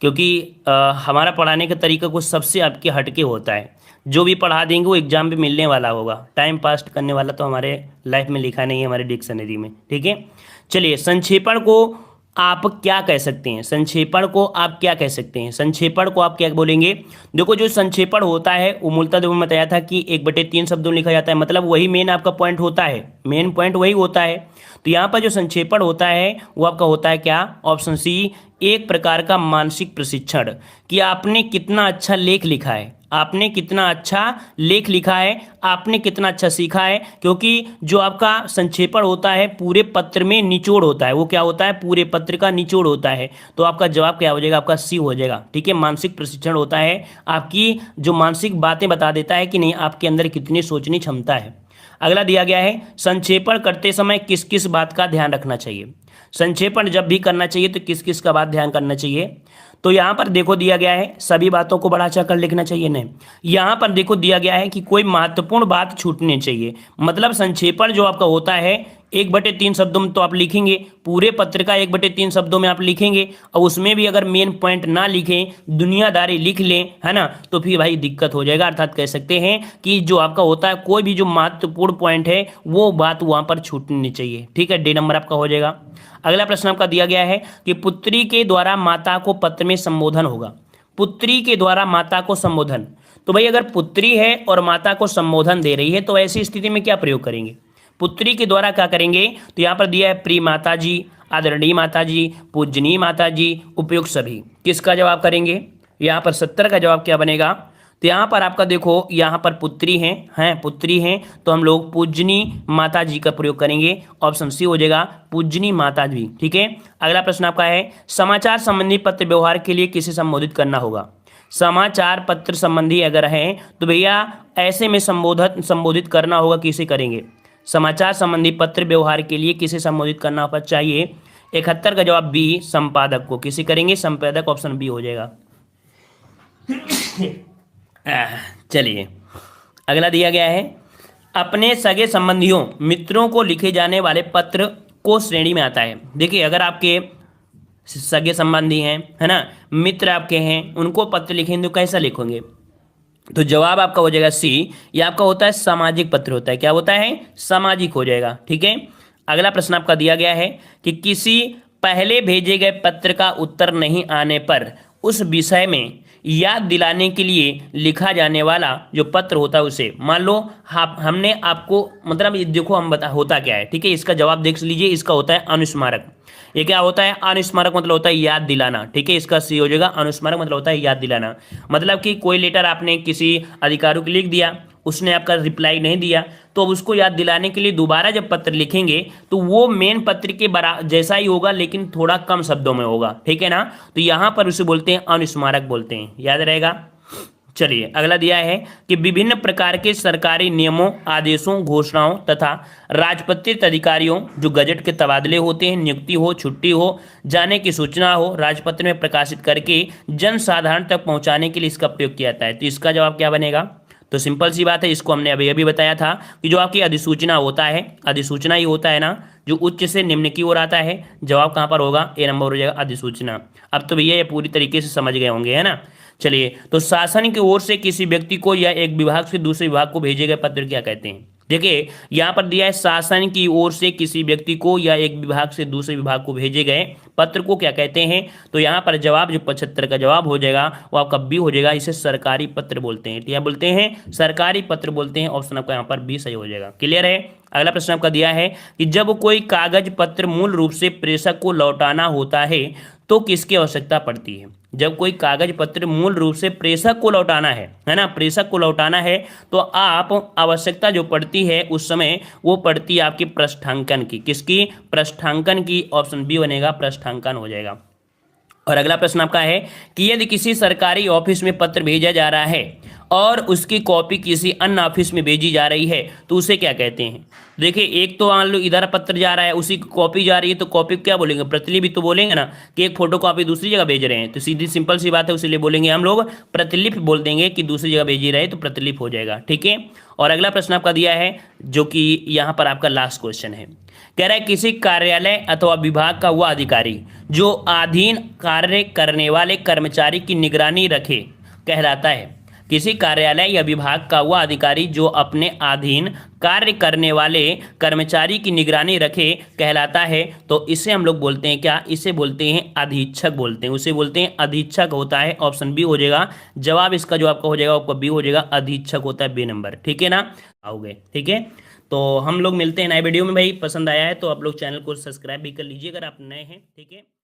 क्योंकि हमारा पढ़ाने का तरीका कुछ सबसे आपके हटके होता है। जो भी पढ़ा देंगे वो एग्जाम में मिलने वाला होगा, टाइम पास करने वाला तो हमारे लाइफ में लिखा नहीं है हमारे डिक्शनरी में, ठीक है। चलिए, संक्षेपण को आप क्या कह सकते हैं? संक्षेपण को आप क्या कह सकते हैं? संक्षेपण को आप क्या बोलेंगे? देखो, जो संक्षेपण होता है वो मूलतः जो मैं बताया था कि 1/3 शब्दों में लिखा जाता है, मतलब वही मेन आपका पॉइंट होता है, मेन पॉइंट वही होता है। तो यहाँ पर जो संक्षेपण होता है वो आपका होता है क्या? ऑप्शन सी, एक प्रकार का मानसिक प्रशिक्षण, कि आपने कितना अच्छा लेख लिखा है, आपने कितना अच्छा लेख लिखा है, आपने कितना अच्छा सीखा है। क्योंकि जो आपका संक्षेपण होता है पूरे पत्र में निचोड़ होता है, वो क्या होता है? पूरे पत्र का निचोड़ होता है। तो आपका जवाब क्या हो जाएगा? आपका सी हो जाएगा, ठीक है। मानसिक प्रशिक्षण होता है, आपकी जो मानसिक बातें बता देता है कि नहीं आपके अंदर कितनी सोचने क्षमता है। अगला दिया गया है, संक्षेपण करते समय किस किस बात का ध्यान रखना चाहिए? संक्षेपण जब भी करना चाहिए तो किस किस का बात ध्यान करना चाहिए? तो यहाँ पर देखो दिया गया है, सभी बातों को बढ़ा चढ़कर लिखना चाहिए नहीं। यहाँ पर देखो दिया गया है कि कोई महत्वपूर्ण बात छूटनी चाहिए, मतलब संक्षेपण जो आपका होता है 1/3 शब्दों में तो आप लिखेंगे, पूरे पत्र का 1/3 शब्दों में आप लिखेंगे, और उसमें भी अगर मेन पॉइंट ना लिखें, दुनियादारी लिख लें, है ना, तो फिर भाई दिक्कत हो जाएगा। अर्थात कह सकते हैं कि जो आपका होता है कोई भी जो महत्वपूर्ण पॉइंट है वो बात वहाँ पर छूटनी चाहिए, ठीक है। डी नंबर आपका हो जाएगा। अगला प्रश्न आपका दिया गया है कि पुत्री के द्वारा माता को पत्र में संबोधन होगा। पुत्री के द्वारा माता को संबोधन, तो भाई अगर पुत्री है और माता को संबोधन दे रही है तो ऐसी स्थिति में क्या प्रयोग करेंगे? पुत्री के द्वारा क्या करेंगे? तो यहाँ पर दिया है प्रिय माता जी, आदरणीय माता जी, पूजनीय माता जी, उपयुक्त सभी। किसका जवाब करेंगे? यहाँ पर 70 का जवाब क्या बनेगा? तो यहाँ पर आपका देखो, यहाँ पर पुत्री हैं पुत्री हैं, तो हम लोग पूजनीय माता जी का प्रयोग करेंगे। ऑप्शन सी हो जाएगा, पूजनीय माता जी, ठीक है। अगला प्रश्न आपका है, समाचार संबंधी पत्र व्यवहार के लिए किसे संबोधित करना होगा? समाचार पत्र संबंधी अगर हैं तो भैया ऐसे में संबोधित करना होगा, किसे करेंगे? समाचार संबंधी पत्र व्यवहार के लिए किसे संबोधित करना चाहिए? 71 का जवाब बी, संपादक को। किसे करेंगे? संपादक, ऑप्शन बी हो जाएगा। चलिए, अगला दिया गया है, अपने सगे संबंधियों मित्रों को लिखे जाने वाले पत्र को श्रेणी में आता है। देखिए, अगर आपके सगे संबंधी हैं, है ना, मित्र आपके हैं, उनको पत्र लिखेंगे तो कैसा लिखेंगे? तो जवाब आपका हो जाएगा सी, ये आपका होता है सामाजिक पत्र होता है। क्या होता है? सामाजिक हो जाएगा, ठीक है। अगला प्रश्न आपका दिया गया है कि किसी पहले भेजे गए पत्र का उत्तर नहीं आने पर उस विषय में याद दिलाने के लिए लिखा जाने वाला जो पत्र होता है उसे, मान लो हमने आपको, मतलब ये देखो हम होता क्या है, ठीक है, इसका जवाब देख लीजिए। इसका होता है अनुस्मारक। ये क्या होता है? अनुस्मारक मतलब होता है याद दिलाना, ठीक है। इसका सी हो जाएगा, अनुस्मारक मतलब होता है याद दिलाना। मतलब कि कोई लेटर आपने किसी अधिकारी को लिख दिया, उसने आपका रिप्लाई नहीं दिया, तो अब उसको याद दिलाने के लिए दोबारा जब पत्र लिखेंगे तो वो मेन पत्र के जैसा ही होगा, लेकिन थोड़ा कम शब्दों में होगा, ठीक है ना। तो यहाँ पर उसे बोलते हैं अनुस्मारक बोलते हैं, याद रहेगा। चलिए, अगला दिया है कि विभिन्न प्रकार के सरकारी नियमों, आदेशों, घोषणाओं तथा राजपत्रित अधिकारियों जो गजट के तबादले होते हैं, नियुक्ति हो, छुट्टी हो, जाने की सूचना हो, राजपत्र में प्रकाशित करके जन साधारण तक पहुंचाने के लिए इसका प्रयोग किया जाता है। तो इसका जवाब क्या बनेगा? तो सिंपल सी बात है, इसको हमने अभी बताया था कि जो आपकी अधिसूचना होता है, अधिसूचना ही होता है ना, जो उच्च से निम्न की ओर आता है। जवाब कहाँ पर होगा? ए नंबर हो जाएगा, अधिसूचना। अब तो भैया ये पूरी तरीके से समझ गए होंगे, है ना। चलिए, तो शासन की ओर से किसी व्यक्ति को या एक विभाग से दूसरे विभाग को भेजे गए पत्र क्या कहते हैं? देखिए यहाँ पर दिया है शासन की ओर से किसी व्यक्ति को या एक विभाग से दूसरे विभाग को भेजे गए पत्र को क्या कहते हैं। तो यहाँ पर जवाब जो 75 का जवाब हो जाएगा वो आपका बी हो जाएगा। इसे सरकारी पत्र बोलते हैं। क्या बोलते हैं? सरकारी पत्र बोलते हैं। ऑप्शन आपका यहाँ पर बी सही हो जाएगा। क्लियर है। अगला प्रश्न आपका दिया है कि जब कोई कागज पत्र मूल रूप से प्रेषक को लौटाना होता है तो किसकी आवश्यकता पड़ती है। जब कोई कागज पत्र मूल रूप से प्रेषक को लौटाना है ना, प्रेषक को लौटाना है तो आप आवश्यकता जो पड़ती है उस समय वो पड़ती है आपकी पृष्ठांकन की। किसकी? पृष्ठांकन की। ऑप्शन बी बनेगा, पृष्ठांकन हो जाएगा। और अगला प्रश्न आपका है कि यदि किसी सरकारी ऑफिस में पत्र भेजा जा रहा है और उसकी कॉपी किसी अन्य ऑफिस में भेजी जा रही है तो उसे क्या कहते हैं। देखिए एक तो मान लो इधर पत्र जा रहा है, उसी की कॉपी जा रही है तो कॉपी क्या बोलेंगे? प्रतिलिपि तो बोलेंगे ना, कि एक फोटो कॉपी दूसरी जगह भेज रहे हैं तो सीधी सिंपल सी बात है, उसीलिए बोलेंगे हम लोग प्रतिलिपि बोल देंगे कि दूसरी जगह भेजी रहे तो प्रतिलिपि हो जाएगा। ठीक है। और अगला प्रश्न आपका दिया है जो कि यहाँ पर आपका लास्ट क्वेश्चन है। कह रहा है किसी कार्यालय अथवा विभाग का वह अधिकारी जो अधीन कार्य करने वाले कर्मचारी की निगरानी रखे कहलाता है। किसी कार्यालय या विभाग का वह अधिकारी जो अपने अधीन कार्य करने वाले कर्मचारी की निगरानी रखे कहलाता है। तो इसे हम लोग बोलते हैं क्या? इसे बोलते हैं अधीक्षक बोलते हैं। उसे बोलते हैं अधीक्षक होता है। ऑप्शन बी हो जाएगा जवाब। इसका जो आपका हो जाएगा आपका बी हो जाएगा, अधीक्षक होता है बी नंबर। ठीक है ना, आओगे। ठीक है। तो हम लोग मिलते हैं नए वीडियो में। भाई पसंद आया है तो आप लोग चैनल को सब्सक्राइब भी कर लीजिए अगर आप नए हैं। ठीक है।